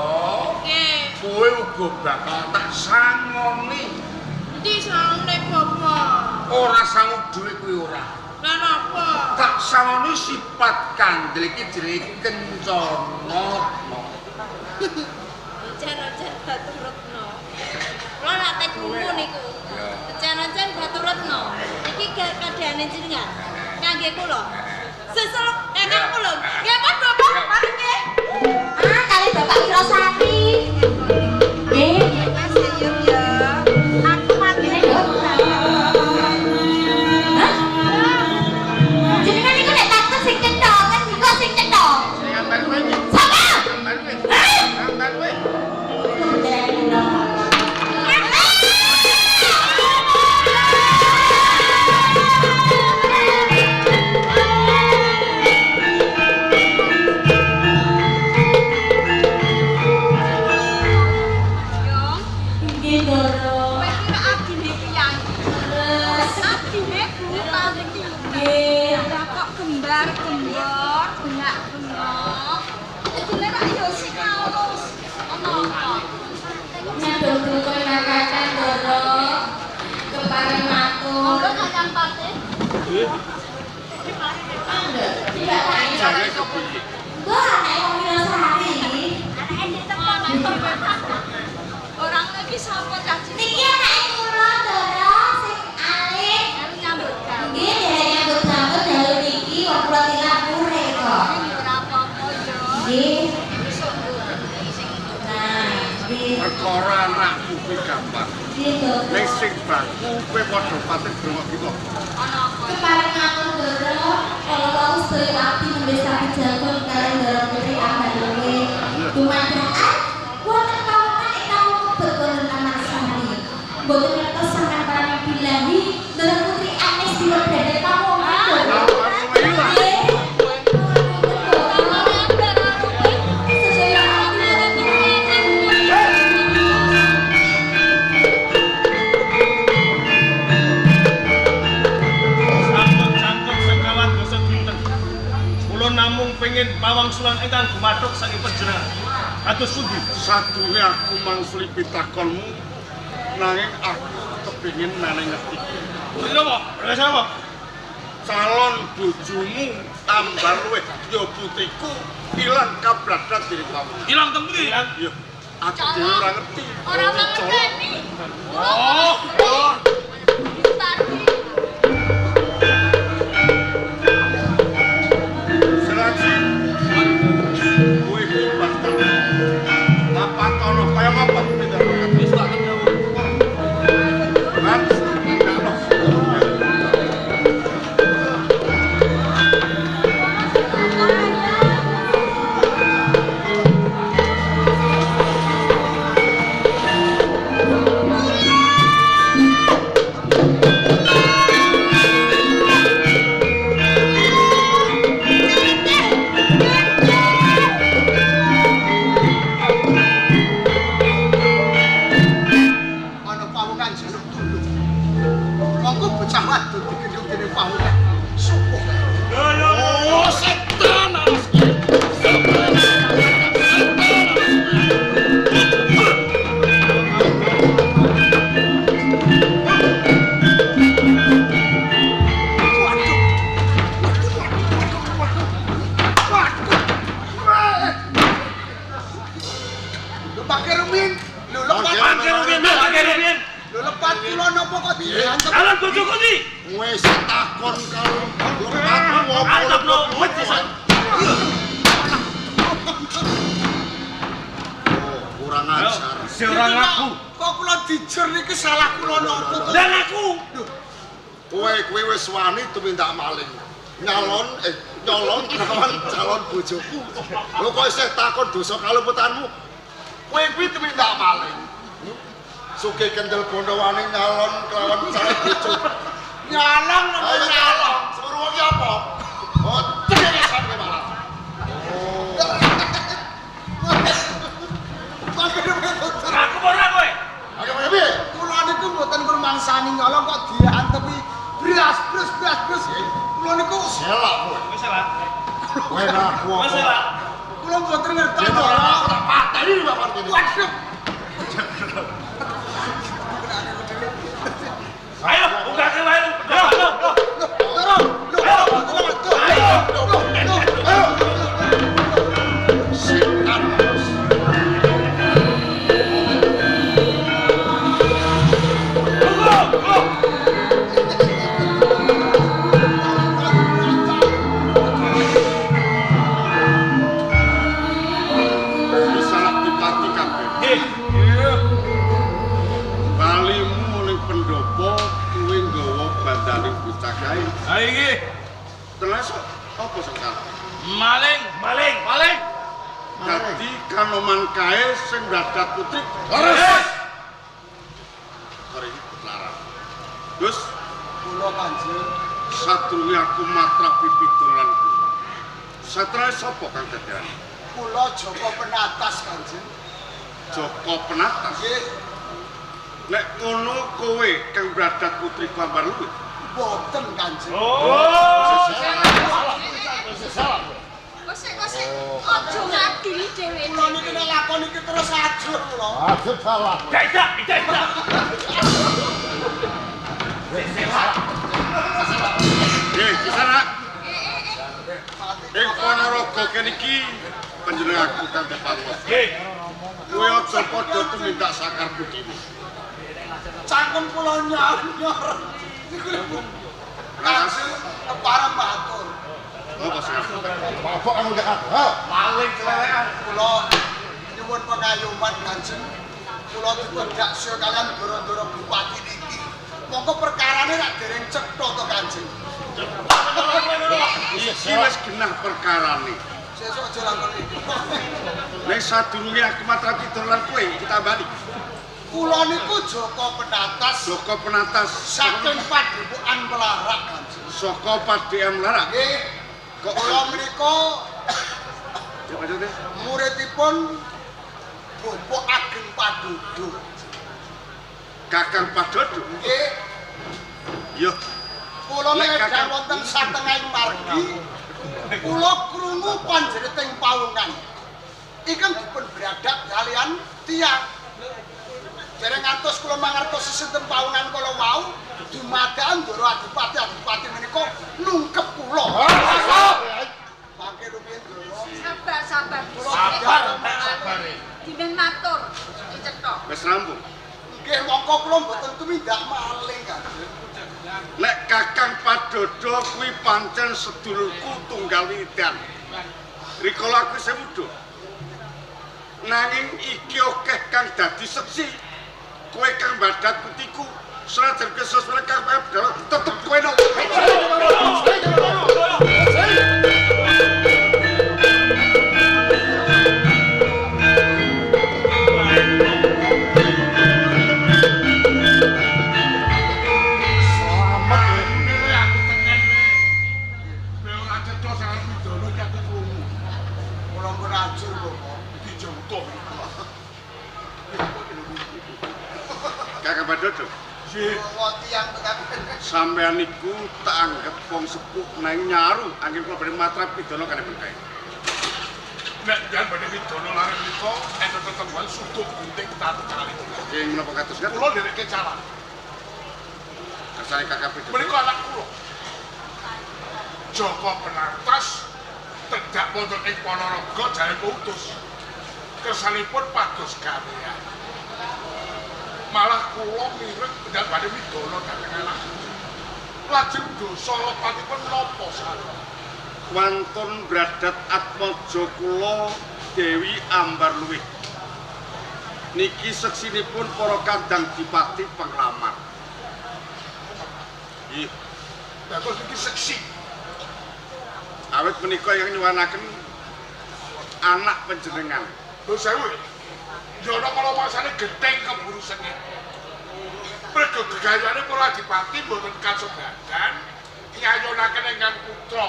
Nggih. Kowe uga bakal tak sangoni. Endi sangone Bapak? Ora sanggup dhewe kuwi ora. Lah napa? Tak sangoni sifat kandel iki jenenge kencana. Jan-jan Baturetno. Kula nak tek krungu niku. Jan-jan Baturetno. Iki kadhane jenengan. Kangge kula. Susul kakang kula. Nggih Pak Bapak, mari nggih. Kali Bapak Wirosari. Nggih, Mas Sayur ya. Aku mangkene yo. Hah? Jenengan niku nek takut sing cendhok, kan niku sing cendhok. Gambar kowe. Sapa? Gambar kowe. Hah? Gambar kowe. Nggih, Doro. Kowe kira adine piyang? Adine buta iki. Nggih. Lah kok gembar-gembor, bengak-bengok. Adine kok yo sing halus. Ono apa? Nyadurku kowe makaten, Doro. Keparing matur. Monggo kakang Pate. Tidak lain. Jare kepiye? Gua anak wong Wirosari. Anake ndek teko. Orang lagi sapa caci? Niki anake kula, Doro, sing alit. Karo nyambut gawe. Nggih, derek nyambut damel dalu niki wong kula tilar pure kok. Ora apa-apa yo. Nggih. Besok nggo sing Nah, nggih. Perkara anakku kuwi gampang. Nggih, Doro. Nek sing baku kowe padha paten brengok kita. ana apa? Keparing matur, Doro. Kalau wau sedaya abdi nembe sapi jagon kalian Doro Putri Ahmad Luwe. Dumadakan wonten kawunan ingkang betul Taman Sari. Boten ngertos sampean para bilahi Doro Putri Anes diwedani kawunan, Doro. Nggih. Sedaya abdi Doro Putri Sangkut-sangkut sekawan dosa dinten. Kula namung pengin pawangsulan ingkang gumathuk saking panjenengan. Kados pundi? Sadurunge aku mangsuli pitakonmu nanging aku kepengin meneh ngerti. Napa? Lha sapa? Calon bojomu tambah luwih ya putriku ilang kabladak diri kamu. Ilang temui. Ya, aku dhewe ora ngerti. Ora mangerteni. Oh, Tadi Selagi kowe iki bakal apa kono kaya apa pindah banget. Wis tak kendhawu. Kan tidak loh. Ana pawungan jaluk tulung. Monggo bocah wadon digendhong dening pawungan. Sopo? Oh, setan. Lho Pak Rumin, lho lepat Lho lepat kula napa kok diantem? Alan bojoku ndi? Wes takon karo lepatmu apa Antepno wedi sak. kurang ajar. Seorang aku. Kok kula dijur niki salah kula napa to? Dan aku. Kowe wis wani tumindak maling. Nyolon calon bojoku. Lho kok isih takon dosa kaluputanmu? Kowe kuwi tumindak maling. Sugih kendel bondo wani nyalon kelawan calon bojo. Nyalong napa Ayo nyalon. Semono iki apa? Oh, tegesan kowe malah. Pak Rumin dokter. Aku ora kowe. Ayo piye? Kula niku mboten permangsani nyolong kok diantemi blas. Kula niku selak kowe. Wis salah. Kowe aku. Wis salah. Kula mboten ngerti ora tak pateni Bapak kene. Waduh. Ayo, buka ke lain. Turun. Sikat. Salah dipati kabeh. Balimu ning pendopo kuwi nggawa bandane bocah kae. Ha iki Terus apa sengkal? maling. Dadi kanoman kae sing dadak putri. Leres. Hari larang. Gus, Kula Kanjeng. sadurunge aku matrap pipitulanku. Satra sapa kang dadane? Kula Joko Penatas Kanjeng. Joko Penatas. Nggih, Nek ngono kowe kang bradat putri Ambar Luwih. boten Kanjeng. Oh. Salah. Kosek-kosek aja ngadili dhewe. Kula niki nek lakon iki terus ajur kula. Ajur salah. Tidak. Kisana. Ing Ponorogo kene iki panjenenganku kang Pangos. Nggih. Kowe aja padha tumindak sakar putihmu. Cangkem kula nyor. Niku lho. Kanjeng para matur. Apa sih? Bapak kan udah ada. Maling celelekan. Kula nyuwun pengayuman Kanjeng. Kula dipendak sio kalian doro-doro bupati niki. Monggo perkarane rak dereng cetha to Kanjeng. Iki wis genah perkarane. Sesuk aja lakon iki. Nek sadurunge aku matrap pitulan kowe kita balik. Kula niku Joko Penatas. Joko Penatas Saking Padepokan Melarak Kanjeng. saka Padepokan Melarak. Nggih. Kok Kula menika ya maksudnya? muridipun Bapak Ageng Padodo. Kakang Padodo. Nggih. Yo, Kula Lek nek Kakang- wonten satengahing margi. Kula krungu panjenengan pawungan. Ingkang dipun bradak kalian tiyang. Dereng ngantos kula mangertos sinten pawungan kala wau, dumadakan Ndoro Adipati menika nungkep kula. Mangke rumiyin Ndoro. Sabar. Sabar. Dinen matur. Dicethok. wis rampung. Nggih mongko kula mboten tumindak maling Kanjeng. Nek Kakang Padodo kuwi pancen sedulurku tunggal wiridan. Rikala aku isih muda. Nanging iki akeh kang dadi seksi. Kowe kang badat putiku, senajan kesesuaian kang padha tetep kowe no. Selamat Aku tekan nih. Bel aja to sangat bidono iki aku krungu. Kula pun ajur kok. Dijongkok. Kakang Padodo. Kula tiyang tekan. Sampeyan niku tak anggap wong sepuh nang nyaru anggen kula badhe matrap pidana kanepun kae. Nek jan badhe bidono lare menika enten tetemban suduk gunting tatu kali. Ing menapa kados kan? Kula ndereke calon. Kersane Kakang Padodo. Menika anak kula. Joko Penatas tedak wonten ing Ponorogo jare utus. Kersanipun pados gawean. Malah kula mireng ndak badhe widono dhateng anak. Lajeng dosa lepatipun napa sareng. Wantun bradat atmaja kula Dewi Ambar Luwih. Niki seksinipun para kandang dipati penglamar. Nggih, Dados iki seksi. awit menika yang nyuwanaken anak panjenengan. Lho sewu. Jono kala masane gething keburu sengit. Mergo gegayane para adipati mboten kasobadan nyayonaken ingkang putra.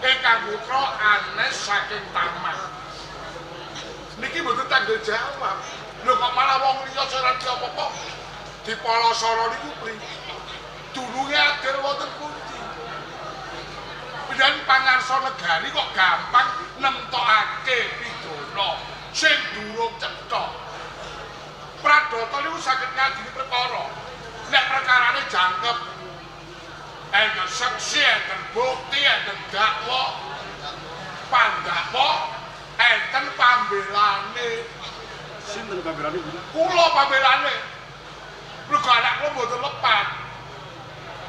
Ingkang putra anes saking taman. Niki mboten tanggung jawab. Lho kok malah wong liya ora apa-apa. Dipolosoro niku pri. Dulunge adir wonten pundi? Kemudian pangarsa negari kok gampang nemtokake pidana sing durung cetha. Pradata niku saged ngadili perkara. Nek perkarane jangkep enten saksi, enten bukti, enten dakwa, pandakwa, enten pambelane. Sinten pambelane? Kula pambelane. Mergo anak kula mboten lepat.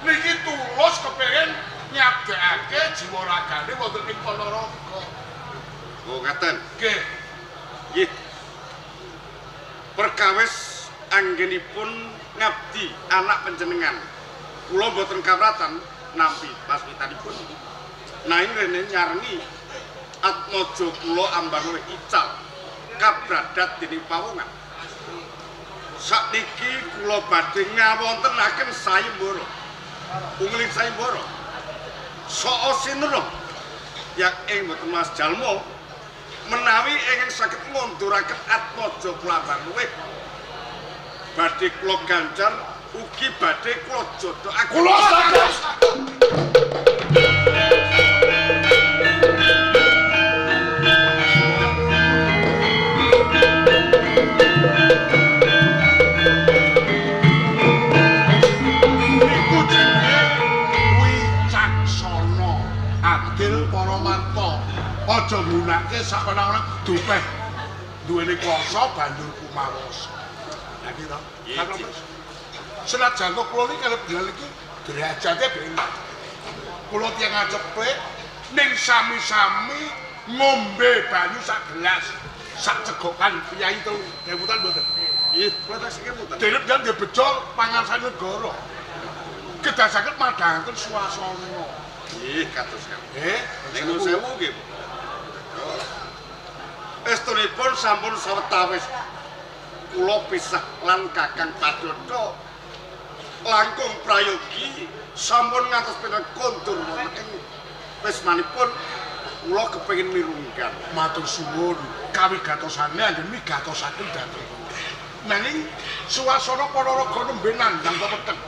Niki tulus kepengin nyabdakake jiwa ragane wonten ing Ponorogo. Oh, ngaten. Nggih. Nggih. Perkawis anggenipun ngabdi anak panjenengan. Kula mboten kabratan nampi paswitanipun. Nanging rene nyarni atmaja kula ambang luwih ical kabradat dening pawongan. Sakniki kula badhe ngawontenaken sayembara. Ungling sayembara. Soo sinuruh yang ing mboten Mas Jalmo menawi ingkang saged ngunduraken atmaja kula ambang luwih badhe kula ganjar ugi badhe kula jodohaken. Kula saged adil para manto aja nggunakake sapenawana dupeh duweni kuwasa banjur kumawasa. Lah iki to. Senajan kok kula niki kalih bilal iki derajate bener. Kula tiyang ngacepet ning sami-sami ngombe banyu sak gelas sak cegokan piyai itu debutan mboten. Nggih, kula tak sikil mboten. Derep dan dibecol pangarsane negara. Kedasaken madhangaken swasana. Nggih, kados kan. Ning Sewu. sewu nggih. Estunipun sampun sawetawis kula pisah lan Kakang Padodo langkung prayogi sampun ngantos pinten kondur wonten ing wismanipun kula kepengin mirunggan. Matur suwun kawigatosane anggen migatosaken dhateng kula. Nanging suasana Ponorogo nembe nandhang pepeteng.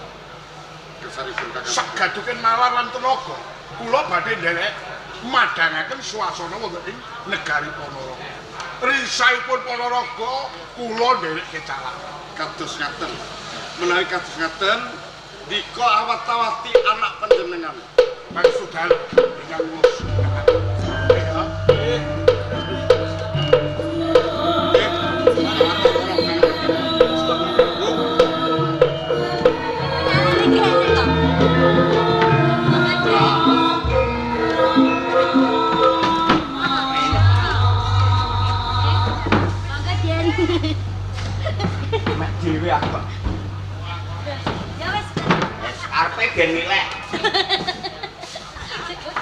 Kesaripun Kakang. Sagaduken nalar lan tenaga kula badhe nderek madhangaken suasana wonten ing negari Ponorogo. Risaipun Ponorogo kula nderek kecalak. Kados ngaten. Menawi kados ngaten dika awat-awati anak panjenengan. Maksudal ingkang ngurus. Mek dhewe aku. Ya wis. Wis arepe ben milih.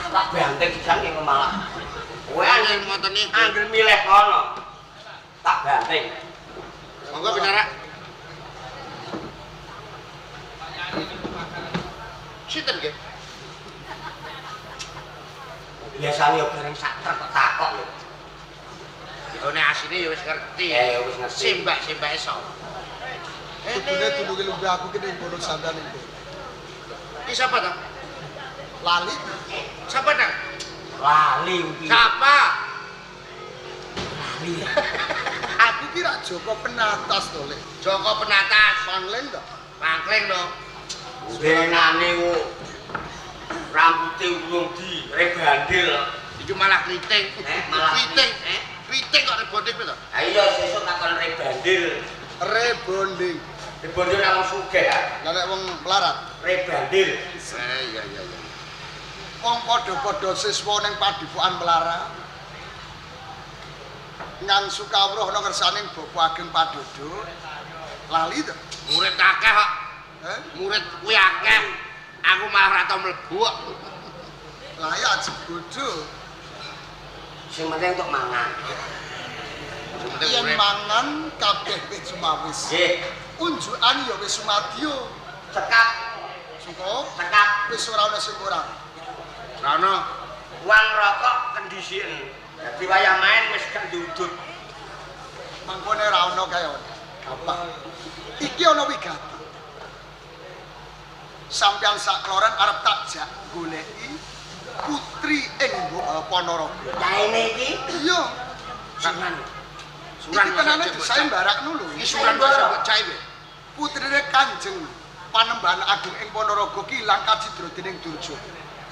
Tak banteng sisan ning malah. Kowe angger ngoten iki. Angger milih kono. Tak banteng. Monggo bicara. Sinten nggih? Biasane yo bareng sak trek kok takok lho. Dene asine ya wis ngerti. Wis ngerti. Simbak-simbake sapa? Sebetulnya dulu lumbe aku kini bodoh sandan itu. Iki sapa to? Lali, Sapa to? Lali iki. Sapa? Lali. aku kira Joko Penatas to, Lek. Joko Penatas. Pangling to. Pangling to. Denane ku rambuté urung di rebandil. Iki malah kriting. Malah kriting. Kriting kok rebonding to? Ha iya sesuk takon rebandil. Rebonding. Rebandil nang sugih ya. Lah nek wong melarat, Rebandil. Iya. wong padha-padha siswa ning Padipokan Melara. Nyang Sukawruh ana ngersaning Bapak Ageng Padodo. Lali to. Murid akeh kok. Murid kuwi akeh. Aku malah ora tau mlebu kok. Lah ya aja bodho. Sing penting untuk mangan. Sing penting Yen urip. mangan kabeh wis sumawis. Nggih, Unjukan ya wis sumadyo. cekap, Cukup. cekap. Wis ora ana sing kurang. Ora ono. Uang rokok kendisian. Dadi wayah main wis gak ndudut. Mangkone ora ana kaya apa. Iki ana wigati. Sampeyan sak kloren arep tak jak goleki putri ing Ponorogo. Daene iki Iya. Suran. Iki tenane desain barakno lho. Iki suran mbok cai kowe. Putrine Kanjeng Panembahan Agung ing Ponorogo ki ilang kacidra dening Durjo.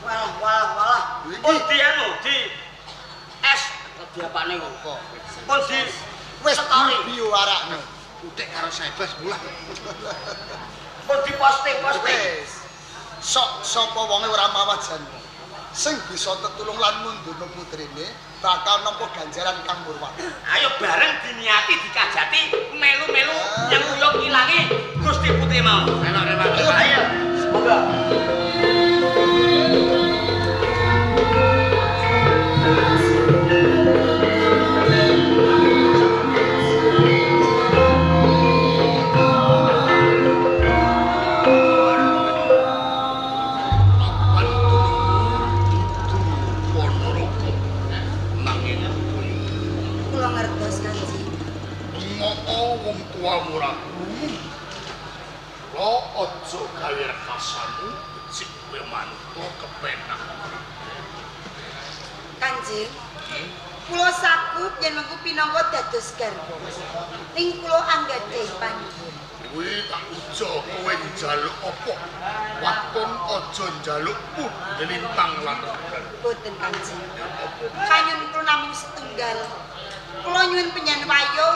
walah. Iki Pundi anu di es Diapane kok. pundi wis bio arakno. Utek karo Saibas mulah. Pundi posting. Wis. Sok sapa wonge ora mawajan. Sing bisa tetulung lan mundono putrine bakal nampa ganjaran kang murwah. Ayo bareng diniati dikajati melu-melu yang kuyok ilangi Gusti Putri mau. Ayo. Semoga. Kula ngertos Kanjeng. Wong tuamu ra krungu. Lo aja gawe rekasanmu becik kowe manut kepenak. Kanjeng, kula sakup yen mengko pinangka dados garwa. Ning kula anggadhahi panuwun. Kuwi tak uja kowe njaluk apa? Waton aja njalukku lintang lan rembulan. Boten Kanjeng. Kanyun kula namung setunggal. Kula nyuwun penyanwayuh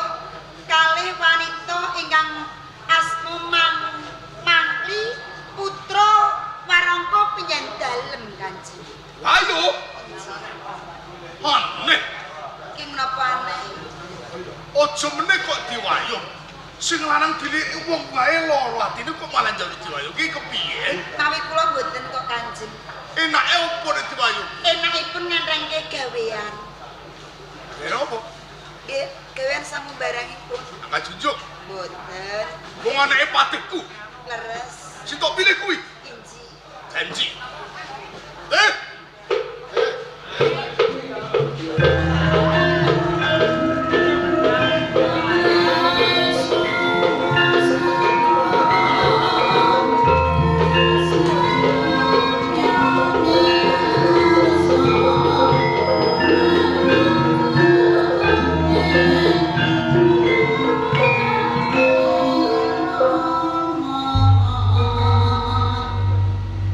kalih wanita ingkang asma Mangli putra warangka penyandalem Kanjeng. Ayo. Aneh. Ki menapa aneh? Aja meneh kok diwayuh. Sing lanang diliki wong wae lara atine kok malah njaluk diwayuh. Ki kepiye? Mawi kula boten kok Kanjeng. Enake opo nek diwayuh? Enakipun ngantrengke gawean. Ya opo? Nggih, gawean samumbarangipun. Angkat junjuk. Boten. Wong anake patikku. Leres. Sing tok pilih kuwi. Inji. Janji.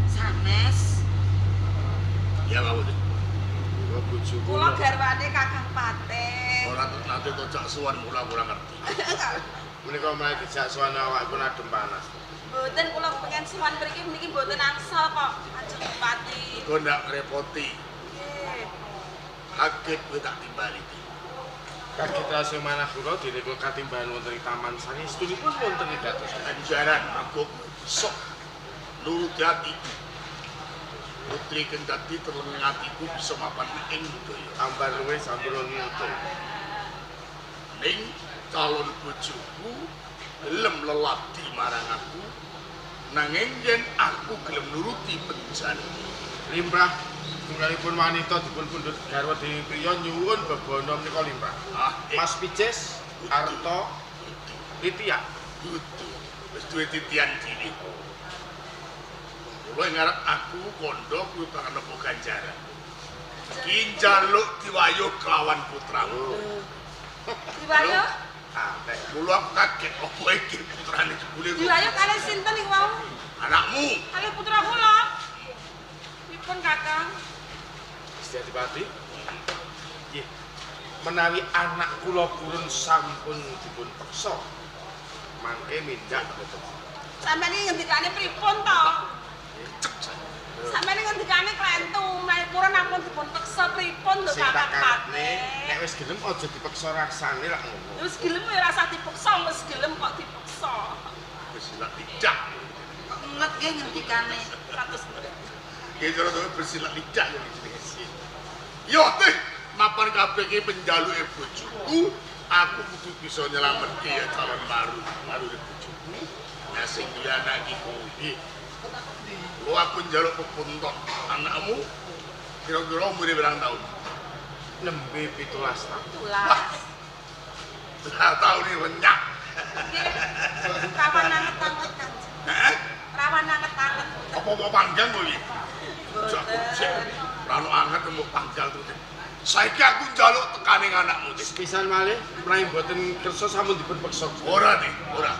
Sanes. Ya Pak Budi. Bojoku. Kula garwane Kakang Patih. Ora nate kocak suwan mula ora ngerti. Menika mae dijak suwan awakipun adem panas. Mboten kula pengen suwan mriki niki mboten angsal kok. Kanjeng Bupati. Kok ndak ngrepoti. Nggih. Akeh kowe tak timbali. Kagita sing manah kula dinika katimbahan wonten ing taman sangestunipun wonten ing dados Anjaran aku sok nurut hati. Putri kendati terlengang hatiku bisa mapan ing budaya. ambar luwih sampun mutu. Ning calon bojoku gelem lelati marang aku. Nanging yen aku gelem nuruti penjan. Limrah tunggalipun wanita dipun pundhut garwa dening priya nyuwun bebono menika limrah. Mas Pijes, Arto, Litya. Kudu wis duwe titian cilik. Kowe ngarep aku kondo kuwi bakal nempo ganjaran. Ki njaluk diwayuh kelawan putramu. Diwayuh? Nek kula aku kaget opo iki putrane jebule kok. Diwayuh kalih sinten niku wau? Anakmu. Kalih putra kula. Pripun Kakang? Gusti Adipati. Nggih. Menawi anak kula purun sampun dipun peksa mangke mindak boten. Sampeyan iki ngendikane pripun to? Sampeyan iki ngendikane klentu, menawi purun ampun dipun peksa pripun lho Sing tak Kakang karepne Patih? nek wis gelem aja dipeksa raksane lak ngono. Wis gelem ya rasa dipeksa, wis gelem kok dipeksa. Wis lak lidah. Nget nggih ngendikane kados ngendika. Ki cara dhewe bersilat lidah yo jenenge sih. Yo teh mapan kabeh iki penjaluke bojoku, aku kudu bisa nyelametke ya calon baru bojoku. Nah sing dianak iki kuwi. Lo aku njaluk pepuntot anakmu kira-kira umure berang tahun? Nembe 17 tahun. Tulas. Lah tahun ini renyak. Rawan anget-anget kan. Heh? Rawan anget-anget. Apa mau panjang kowe iki? Boten. Rano anget mbok panggal tuh. Saiki aku njaluk tekaning anakmu. Pisan malih, menawi mboten kersa sampun dipun peksa. Ora, Dik, ora.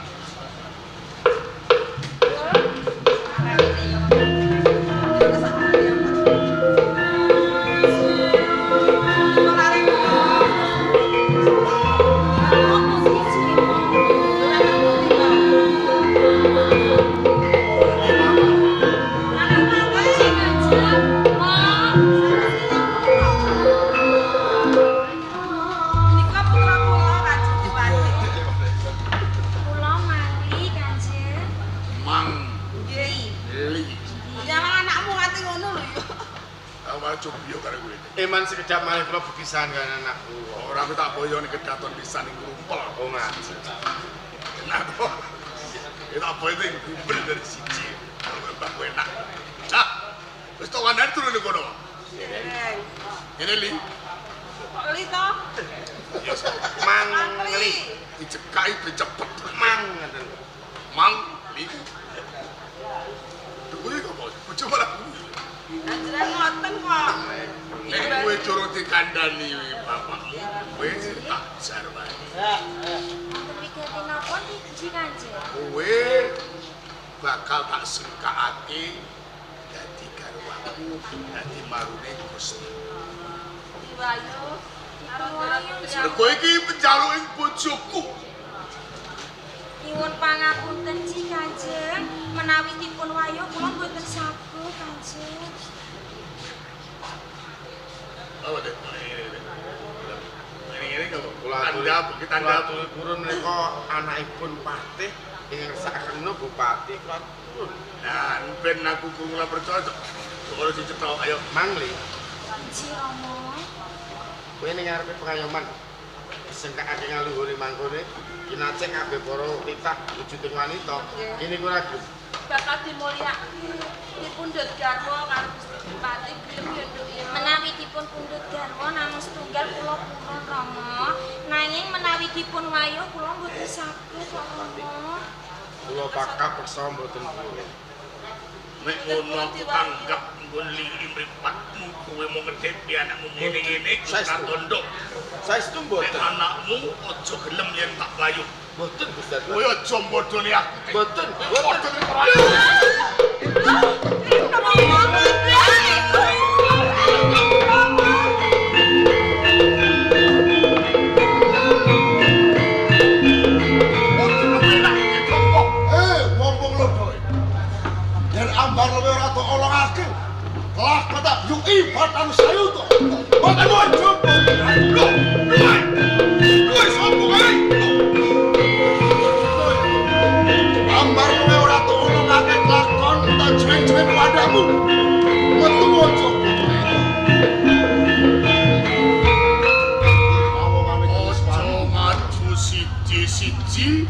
Eman sekedap malih kula bekisan kan anakku. Ora aku tak boyo ning kedaton pisan ning rumpel. Oh ngaji. Kenapa? Kita boyo ning gumbel dari siji. Mbak enak. Cak. Wis tok wandane turun ning kono. Ngene li. Li to. Ya Mangli. Dicekai cepet. Mang ngoten. Mang li. Kuwi kok bojo malah kuwi. Anjuran ngoten kok. Nek kowe coro dikandani bapakmu, kowe tak jar wae. Mikirke napa iki Kanjeng? Kowe bakal tak sengkaake dadi garwaku, dadi marune Gusti. Diwayu karo Wayu. Kowe iki penjaluking bojoku. Nyuwun pangapunten Ji Kanjeng, menawi dipun wayu kula mboten saged Kanjeng. Oh, Dek. Ini kalau Kula aturi purun menika anakipun Patih ingkang sakena Bupati kula purun. Nah, ben aku kula percaya kalau dicetok ayo Mangli. Ji Rama. Kowe ning ngarepe pengayoman. Sengkakake ngaluhuri mangkone, kinacek kabeh para titah wujuding wanita. Kene kula Bakal dimulyakake dipundhut garwa karo Gusti Bupati Griyang. Menawi dipun pundhut garwa namung setunggal kula purun Rama. Nanging menawi dipun wayu kula mboten saged Rama. kula bakal peksa mboten purun. Nek ngono aku tanggap nggon li mripatmu kowe mau ngedepi anakmu ngene-ngene tak tondok. Saestu mboten. Nek anakmu aja gelem yen tak payu. Mboten Gusti. Kowe aja bodoni aku. Mboten. Mboten. Ambar luwe ora tok olongake. Kelah kata yuki batang sayuto. Boten wajib. Loh, kowe sopo kae? Ambar luwe ora tok olongake lakon tak jeng-jeng wadamu. Metu ojo. Ojo maju siji-siji.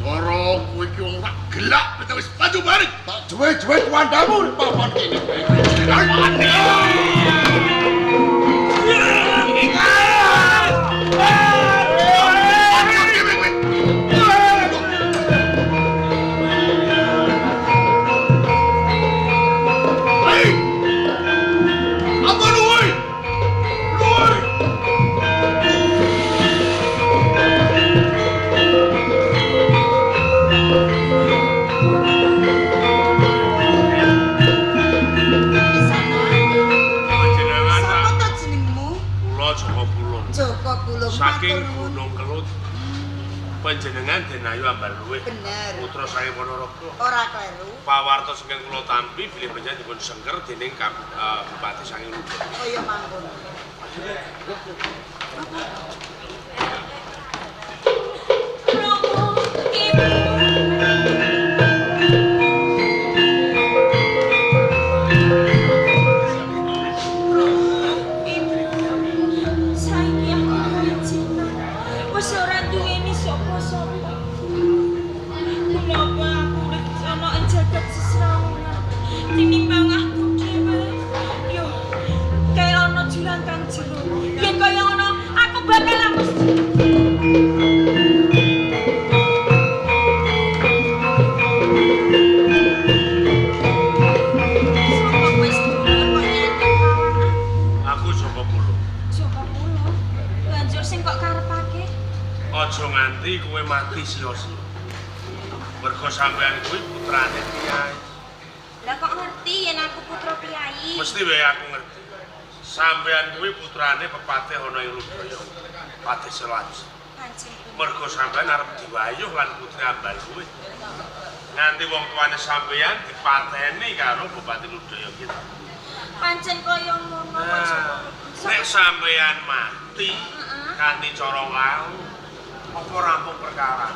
Cara kowe iki wong tak gelak wis maju bareng. Tak juwe-juwe wandamu papan kene. Saking Gunung Kelut panjenengan Denayu Ambar Luwih. Bener. Putra saya Ponorogo. Ora kleru. Pawartos ingkang kula tampi bilih panjenengan dipun sengker dening Bupati Sanging Lubuk. Kaya mangkon. Bakal Aja nganti kowe mati sia-sia. Mergo sampean kuwi putrane Kyai. Lah kok ngerti yen aku putra Kyai? Mesti wae aku ngerti. Sampean kuwi putrane pepatih ana ing Ludaya. Patih Selaju. Pancen. Mergo sampean arep diwayuh lan putri ambal kuwi. Nganti wong tuane sampean dipateni karo Bupati Ludaya kita. Pancen kaya ngono. Nek sampean mati kanthi cara lau apa rampung perkara.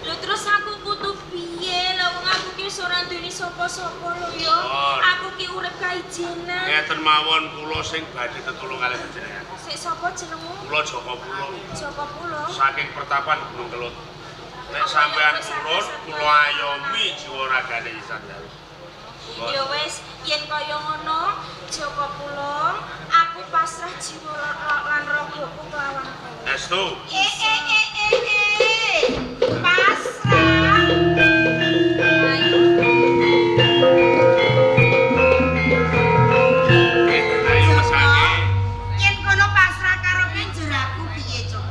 Lho terus aku kudu piye? Lah wong aku ki ora duweni sapa-sapa lho ya. Aku ki urip kaijenan. Ngeten mawon kula sing badhe tetulung kalih panjenengan. Sik sapa jenengmu? Kula Joko Pulo. Joko Pulo. Saking Pertapan Gunung Kelut. Nek sampean turun kula ayomi jiwa ragane Isandar. Ya wis, yen kaya ngono, Joko Pulo, aku pasrah jiwa lan ragaku kelawan kowe. Estu. Pasrah. Ayo mesake. Yen kono pasrah karo pinjeraku piye, Cok?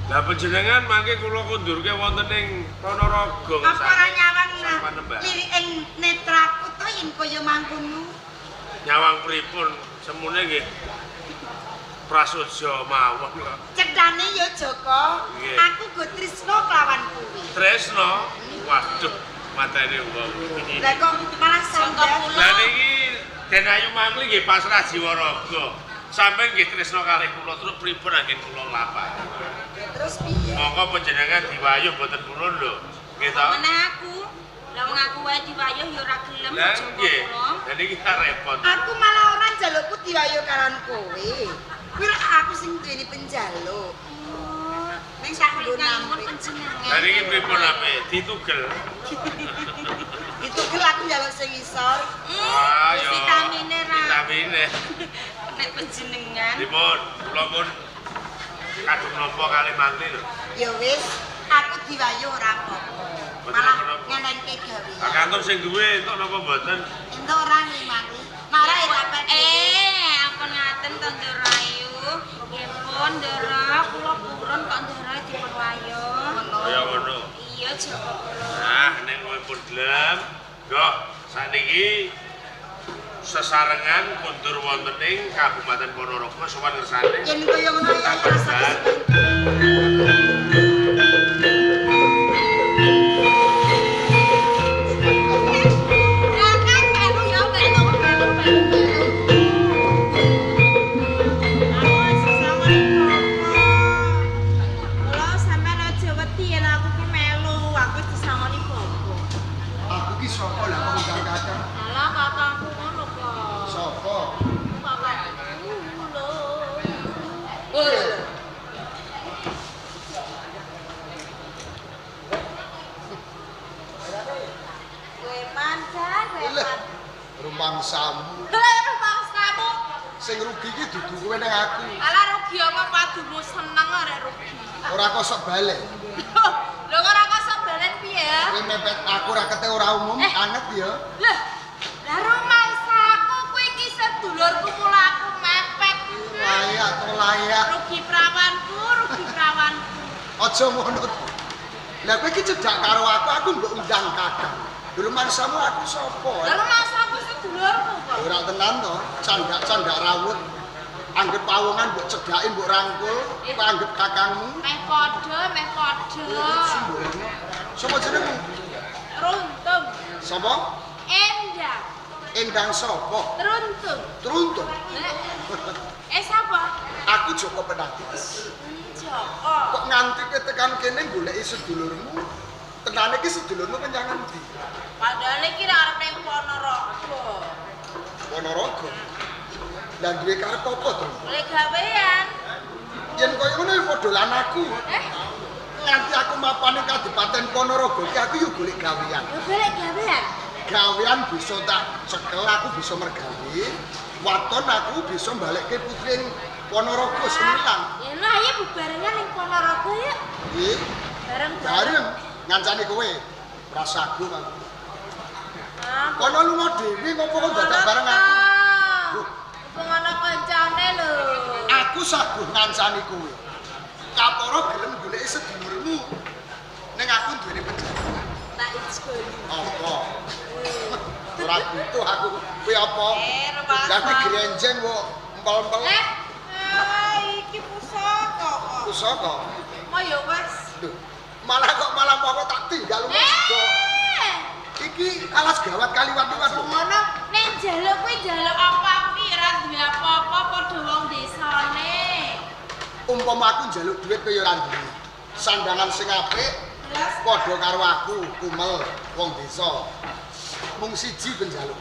Lah panjenengan mangke kula kundurke wonten ing Ponorogo. Apa ora nyawang Panembah. lirik ing netraku to yen kaya mangkono? Nyawang pripun semune nggih prasaja mawon kok. Cedhane ya Joko, Nggih. aku go tresno kelawan kowe. Tresno. Waduh, matane wong. Lah kok malah sampeyan. Lah niki Den Ayu Mangli nggih pasrah jiwa raga. Sampeyan nggih tresno kalih kula terus pripun anggen kula lapak. Terus piye? Monggo panjenengan diwayuh boten purun lho. Nggih ta? Meneh aku. Lah wong aku wae diwayuh ya ora gelem Lah Joko nggih. Pulo. Lah niki kita repot. Aku malah ora njalukku diwayuh karon kowe. Kuwi aku sing duweni penjaluk. Ning sak nggo nampik. Lah niki pripun ape? Ditugel. Itu gel aku njaluk sing isor. Ah, ya. Vitamine ra. Vitamine. Nek panjenengan. Dipun, kula pun kadung nampa kalih Mangli lho. Ya wis, aku diwayuh ora apa-apa. Malah nyenengke gawe. Pak Kantor sing duwe entuk napa mboten? Entuk ora nih, Mangli. Marah ya dapat. Ampun ngaten to Ndarayu. Nggih pun Ndara, kula purun kok Ndara dipun wayuh. Kaya ngono. Iya Joko Pulo. Nah, nek kowe pun gelem, yo saniki sesarengan kundur wonten ing Kabupaten Ponorogo sowan ngersane. Yen kaya ngono ya Kabar. Aku ki sapa lah kok undang kakang? Alah kakangku ngono kok. Sapa? Kakangku lho. Kowe mandan, kowe Leh, rumangsamu. rumah kamu. Sing rugi ki dudu kowe ning aku. Alah rugi apa padumu seneng arek rugi. Ora kosok balik. Lho ora kosok balen piye? Kowe mepet aku rakete ora umum, anget ya. Lah, lah rumangsaku kuwi iki sedulurku mula aku mepet. Layak to layak. Rugi prawanku. Aja ngono to. Lah kowe iki cedak karo aku mbok undang kakang. Dulu mangsamu aku sapa? Lah rumangsaku sedulurku kok. Ora tenan to, candak-candak rawut. Anggep pawongan mbok cedhaki mbok rangkul, kok anggep kakangmu. Meh padha. Sapa jenengmu? Runtung. Sapa? Endang. Endang sapa? Runtung. Truntung. Sapa? Aku Joko Penatis. Joko. Kok nganti ke tekan kene goleki sedulurmu? Tenane iki sedulurmu menyang endi? Padahal iki arep ning Ponorogo. Ponorogo. Lah duwe karep apa to? Oleh gawean. Yen koyo ngono ya padha lan aku. Nganti aku mapan ning Kadipaten Ponorogo iki aku yo golek gawean. Yo golek gawean. Gawean bisa tak cekel aku bisa mergawe. Waton aku bisa balikke putri ing Ponorogo semilang. Ya lah ya bubarengan ning Ponorogo ya. Nggih. Bareng. Ngancani kowe. Ora sagu aku. Kono lunga dhewe ngopo kok dadak bareng aku? Wong ana kancane lho. Aku saguh ngancani kowe. Kaporo Apa? Ora butuh aku. Kuwi apa? Lah kuwi grenjeng kok empel-empel. Iki pusaka kok. Pusaka. Mau ya wes. Lho, malah kok tak tinggal wis kok. Iki alas gawat kaliwat-liwat. Ngono nek njaluk kuwi njaluk apa kuwi ora duwe apa-apa padha wong desane. Umpama aku njaluk duit kowe ya ora duwe. Sandangan sing apik padha karo aku, kumel wong desa. Mung siji penjaluk.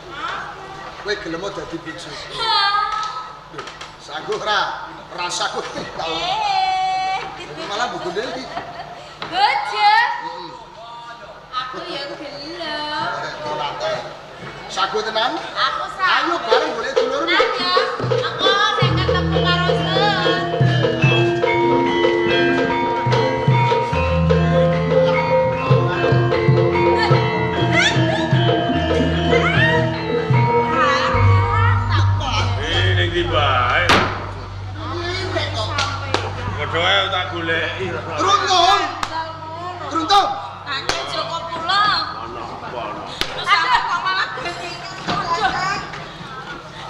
Kowe gelem dadi bojoku. Lho, sanggup ora? Rasaku tau. Malah bukune iki. Bojo. Aku ya gelem. Sagu tenan? Aku sak. Ayo bareng golek dulur. Ayo. Aku nek ketemu karo Sen. Ning ndi bae. Padha ae tak goleki. Runtung. Runtung. Tanya Joko pulang. Ana apa? Aduh, kok malah gede.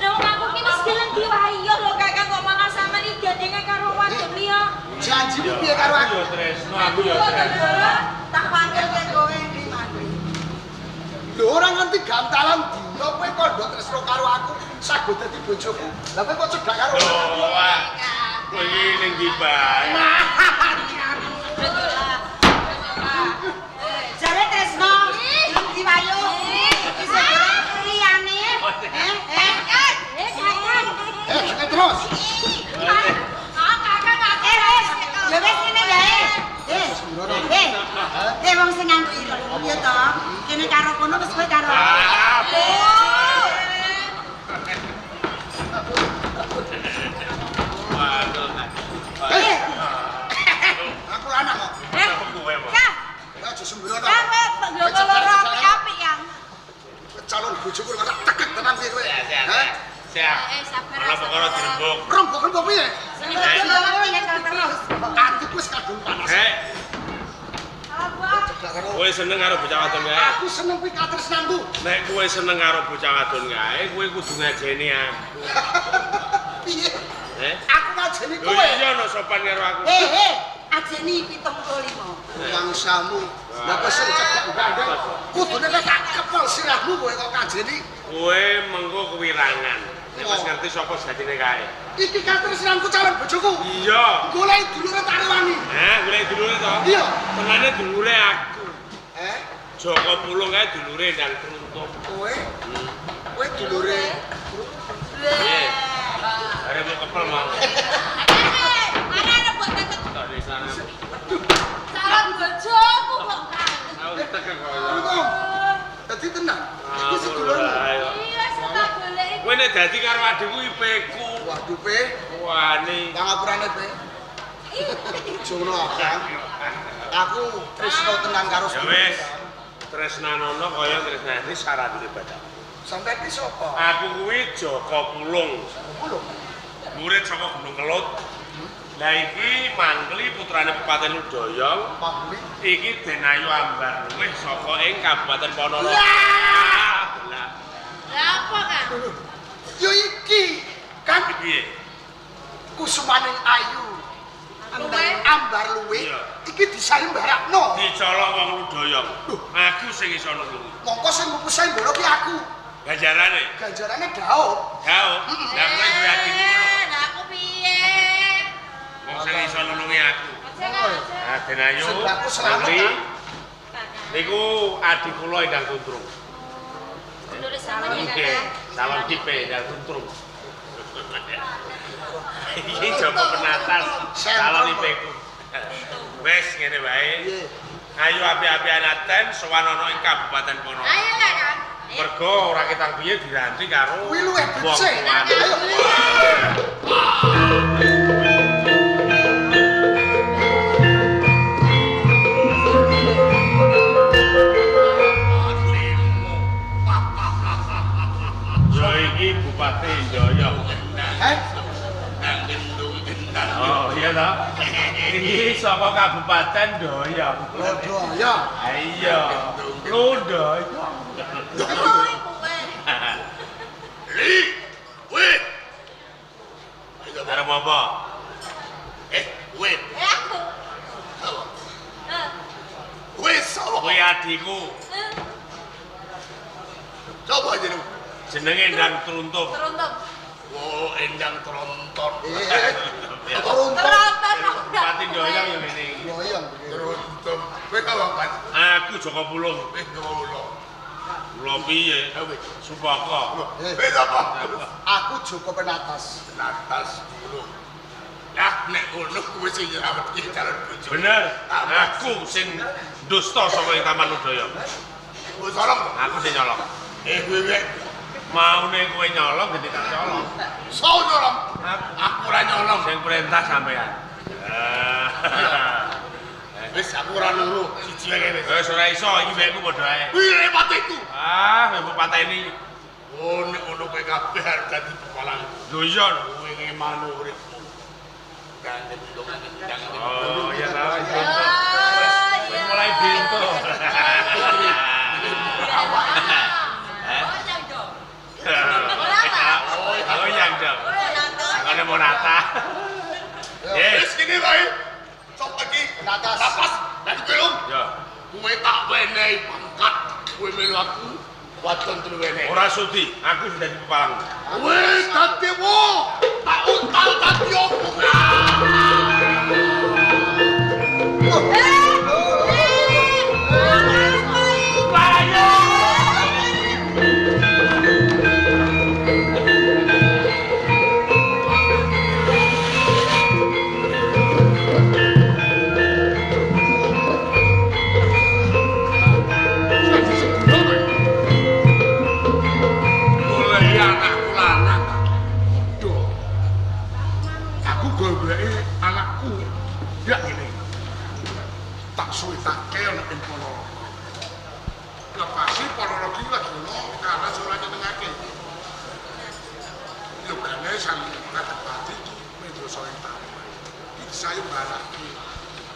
Lah aku ki wis gelem diwayo lho Kakak kok malah sampean iki gandengan karo wadon liya. Janjimu piye karo aku? Ya tresno, aku ya tresno. Tak panggil kowe ndi mandi. Lho ora nganti gantalan dina kowe kandha tresno karo aku, sago dadi bojoku. Lah kowe kok cedak karo aku? Loh, Wak. Kowe iki ning ndi bae? Jare Tresno, diwayu. Iso goreng liyane. Terus. Ya wis kene wae. Wong sing nganggo ya to. Kene karo kono wis kowe karo. Aku lanang kok. Kowe mau. Aja sembrono. Yo loro apik ya. Calon bojoku kok tak tekek tenan piye kowe? Hah? Siap. Sabar. Ana perkara dirembuk. Rembuk-rembuk piye? Sing terus. Atiku wis kadung panas. Cedak karo Kowe seneng karo bocah wadon kae? aku seneng kuwi katresnanku. Nek kowe seneng karo bocah wadon kae, kowe kudu ngajeni aku. Piye? Eh? Aku ngajeni Lho kowe. iya ono sopan karo aku. Ajeni 75. Mangsamu. Lah kok sing cedak gandeng. Kudune nek tak kepel sirahmu kowe kok ngajeni. Kowe mengko kewirangan. Nek wis ngerti sapa jatine kae. Iki katresnanku calon bojoku. Iya. Golek dulure tak rewangi. Nah, golek dulure to? Iya. Tenane dulure aku. Eh, Joko Pulung kae dulure dan Kruntuk. kowe? Kowe dulure. Piye? Arep mau kepel mau. Ana buat tetep Tak di sana. calon bojoku kok. Aku tekek kok. Untung. Dadi tenang. Iki sedulurmu. Iya, tak goleki. Kowe nek dadi karo adikku IP-ku. Waduh, Pe. Wani. Pangapurane, Pe. Jono Abang. Aku tresno tenang karo Ya wis. Tresnanono kaya tresnane syaratine badak. Sampai ki sapa? Aku kuwi Joko Pulung. Pulung. Murid saka Gunung Kelut. Lah iki Mangkli putrane Pepaten Udoyong. Mangkli. Iki Denayu Ambar luwih saka ing Kabupaten Ponorogo. Lah Lah apa kan? Yo iki kan iki piye? kusumaning ayu. Ambar luwe. Iya. Iki disalimbarakno. Dicolok wong Udoyong. Aku sing iso nulungi. Mongko sing ngupusain mboro ki aku. Ganjarane. Ganjarane daob. Kau, lah kowe duwe adikmu ngono. Lah aku piye? Wong sing iso nulungi aku. Nah, Denayu, Sebabku selamat, Mangkli. kan? Niku adik kula Endang Tuntrung. Dulur sampeyan ya, Nggih, Kakak. calon tipe Endang Tuntrung. Iki Joko Penatas, calon tipeku. Wes ngene wae. Ayo api-apian aten sowan ana ing Kabupaten Ponorogo. Ayo lah kan. Mergo ora ketang piye diranti karo Kuwi luwih wong becik. tuane. Ayo. Yo iki Bupati Joyo. Eh? Oh ya toh? Ini saka Kabupaten Doyong. Doyong. Iya. Doyong. Weh. Arep apa? Weh. Aku. Weh sapa? Kowe adikku. Coba jeneng. Jenenge Endang Truntung. Teruntuk. Oh, Endang Tronton. Bupati Doyong yang ini. Doyong. Tronton. Kowe apa, Pak? Aku Joko Pulung. Ngomong. Lho piye? Supaka. Apa? Aku Joko Penatas. Natas dulu. Lah nek ngono kuwi sing nyelamet iki calon bojo. Bener. Aku sing dusta saka ing Taman Udaya. Kowe solong. Aku sing nyolong. Kowe Maune kowe nyolong dadi tak nyolong. so nyolong. Aku ora nyolong. Sing perintah sampean. Wis aku ora nuru, siji wae wis. Wis ora iso iki wekku padha ae. Kuwi repatiku. Mbok pateni. Oh, nek ngono kowe kabeh arep dadi pepalang. Doyon. Kowe ngemanu uripmu. Gandeng ndongan ndang. Oh, iya ta. Wis mulai bintu. Oh, yang dong. Ana monata. Wis kene wae. Sok iki Penatas. lapas dadi belum. Ya. Kowe tak wenehi pangkat. Kowe melu aku wadon telu wenehi. Ora sudi, aku sudah di pepalang. Kowe dadi wong. Tak untal dadi opo.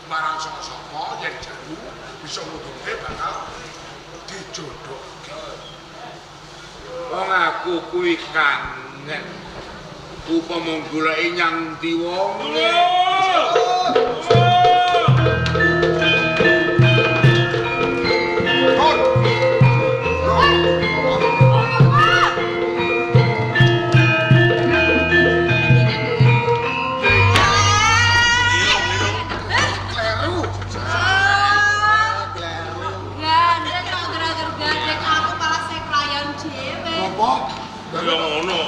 Marang sapa-sapa yen jalu bisa ngutune bakal dijodohke. Wong aku kuwi kangen. Upama goleki nyang ndi wong. Ya ngono.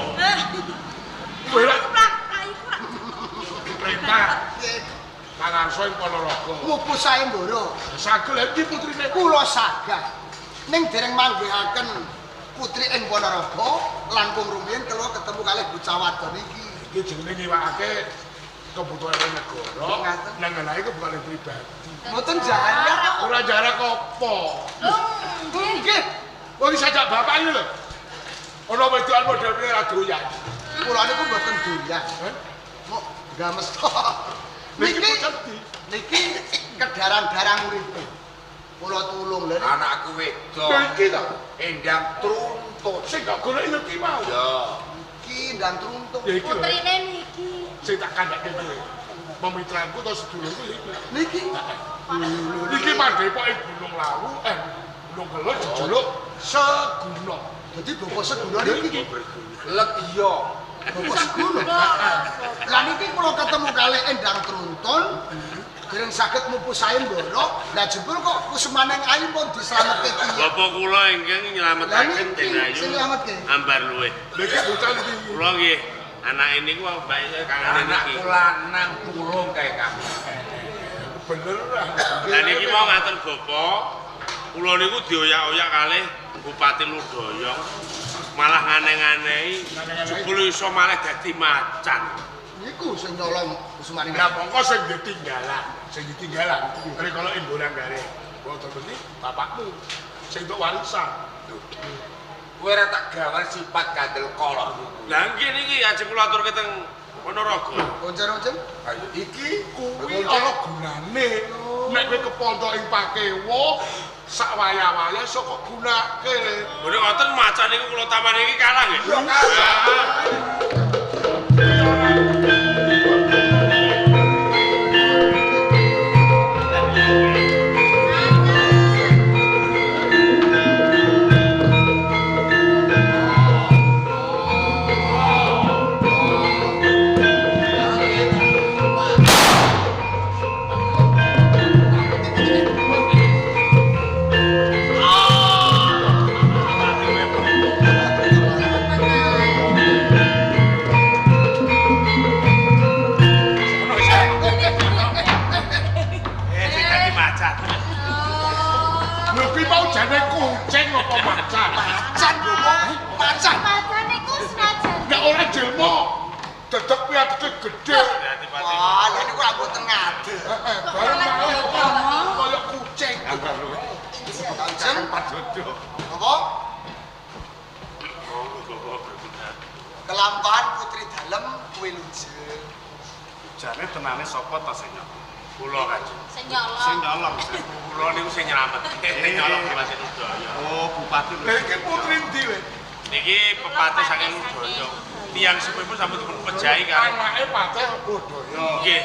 Mangarsa ing Ponorogo. Mupu Sayembara. Sagel endi putrine? Kula sagah ning dereng manggihaken putri ing Ponorogo langkung rumiyin kula ketemu kalih bocah wadon iki. Iki jenenge nyiwakake kebutuhane negara. Nang ngene kebutuhane pribadi. Mboten jarak. Ora jarak apa? Nggih. Wong sajak bapak iki lho. Ana wedokan model piye ra doyan. Kula niku mboten doyan. Kok games to. Niki kedarang-darang uripe. Kula tulung lho. Anakku wedok. Iki to. Endang Truntung. Sing gak golek iki mau. Ya. Iki ndang truntung. Ya iki lho. Putrine niki. Sing tak kandhake kowe. Pemitranku to sedulurku iki. Niki. Iki mandepoke Gunung Lawu, Gunung Kelur dijuluk Seguna. Dadi bapak Seguna niki. Lek iya. Bapak Seguna. Lah niki kula ketemu kalih Endang Truntun. Dereng saged mupu sayembara. Lah jebul kok kusemaneng ayu pun dislametke iki. Bapak kula ingkang nyelametaken Sing nyelametke. Ambar luwih. Niki bocah iki. Kula nggih anak ini ku mbake kangane niki. Anakku lanang tulung kae kamu. Bener lah. Lah niki mau ngatur Bapak, kula niku dioyak-oyak kalih Bupati Ludoyong. Malah ngane-nganehi jebul iso malah dadi macan. Niku sing nyolong kusumaning. Lah mongko sing ditinggalan. Rikala Indonang gare. Wonten iki bapakmu sing entuk warisan. Kowe ora tak gawe sifat kandel kolor. Lah ngene iki ajeng kula aturke teng Ponorogo. Oncen-oncen. Ayo iki kuwi ana gunane. Nek kowe kepondok ing Pakewo sak waya-waya sok kok gunake. Lho ngoten macan niku kula tamani iki kalah nggih. Ya kalah. Jane kucing apa macan? Macan lho kok. Macan. Macan iku senajan. Nek ora jelmo, dedek piateke gedhe. Wah, lha niku mboten ngadeg. Bareng kaya kucing. Kancen padodo. apa? Kelampahan putri dalem kuwi lujeng. Jane tenane sapa ta sing nyolong? Kula Kanjeng. Sing nyolong. Sing nyolong. Kula niku sing nyelamet. Nyolong Bupati Udaya. Oh, Bupati Lha iki putri ndi we? Niki pepatih saking Udaya. Tiyang sepuhipun sampun dipun pejahi karo. Anake pateh Udaya. Nggih.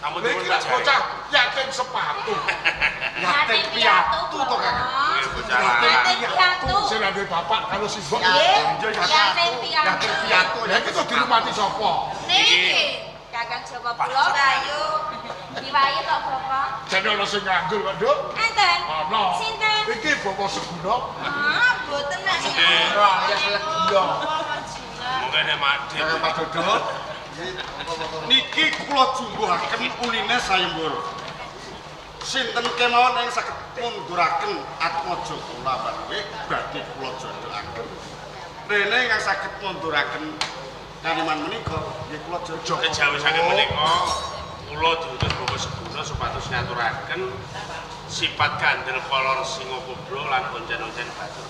Sampun Lha dipun iki lak pejahi. bocah yatim sepatu. Yatim piatu to kan. Nggih, bocah. Yatim piatu. Sing nang bapak kalau simbok. Yatim piatu. Lha iki kok dirumati sapa? Niki. Kakang Joko Pulo Bayu. Diwayi tok Bapak. Jane ana sing nganggur kok, Nduk. Enten. Ana. Sinten? Iki Bapak Seguna. Ah, mboten nek sing Ora ya legio. Mungkin madhe. Padodo. Niki kula jumbuhaken unine sayembara. Sinten kemawon yang saged munduraken atmaja kula badhe badhe kula jodhoaken. Rene ingkang saged munduraken kaliman menika nggih kula jodho. Kejawi saking menika kula diutus Bapak Seguna supados ngaturaken sifat kandel kolor singa kobra lan oncen-oncen batur.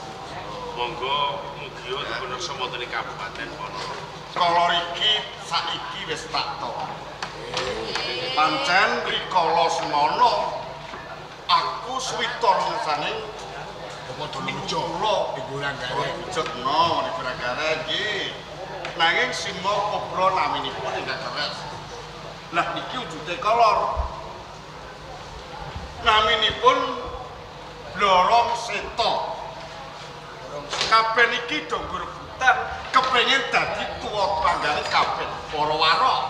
Monggo mugi dipun reksa wonten ing Kabupaten Ponorogo. Kolor iki saiki wis tak tok. Pancen rikala semana aku switor ngesaning Bapak Donojo. kula Iku langgare. wujudna negara iki. Nanging singa kobra naminipun ingkang keres. Lah niki wujude kolor. Naminipun Blorong Seta. Kabeh niki do rebutan kepengin dadi tuwa tanggane kabeh para warok.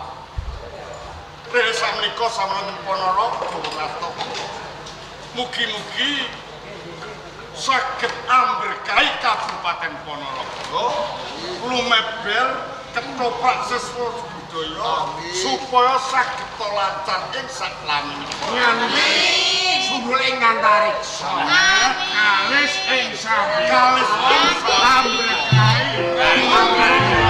Rene sakmenika samanten Ponorogo Wonasta. Mugi-mugi saged amberkahi Kabupaten Ponorogo lumebel ketoprak seswa budaya supaya saged lancar ing saklaminipun. Sumul ing ngantariksa. Kalis ing sami. Kalis ing sami. Amberkahi.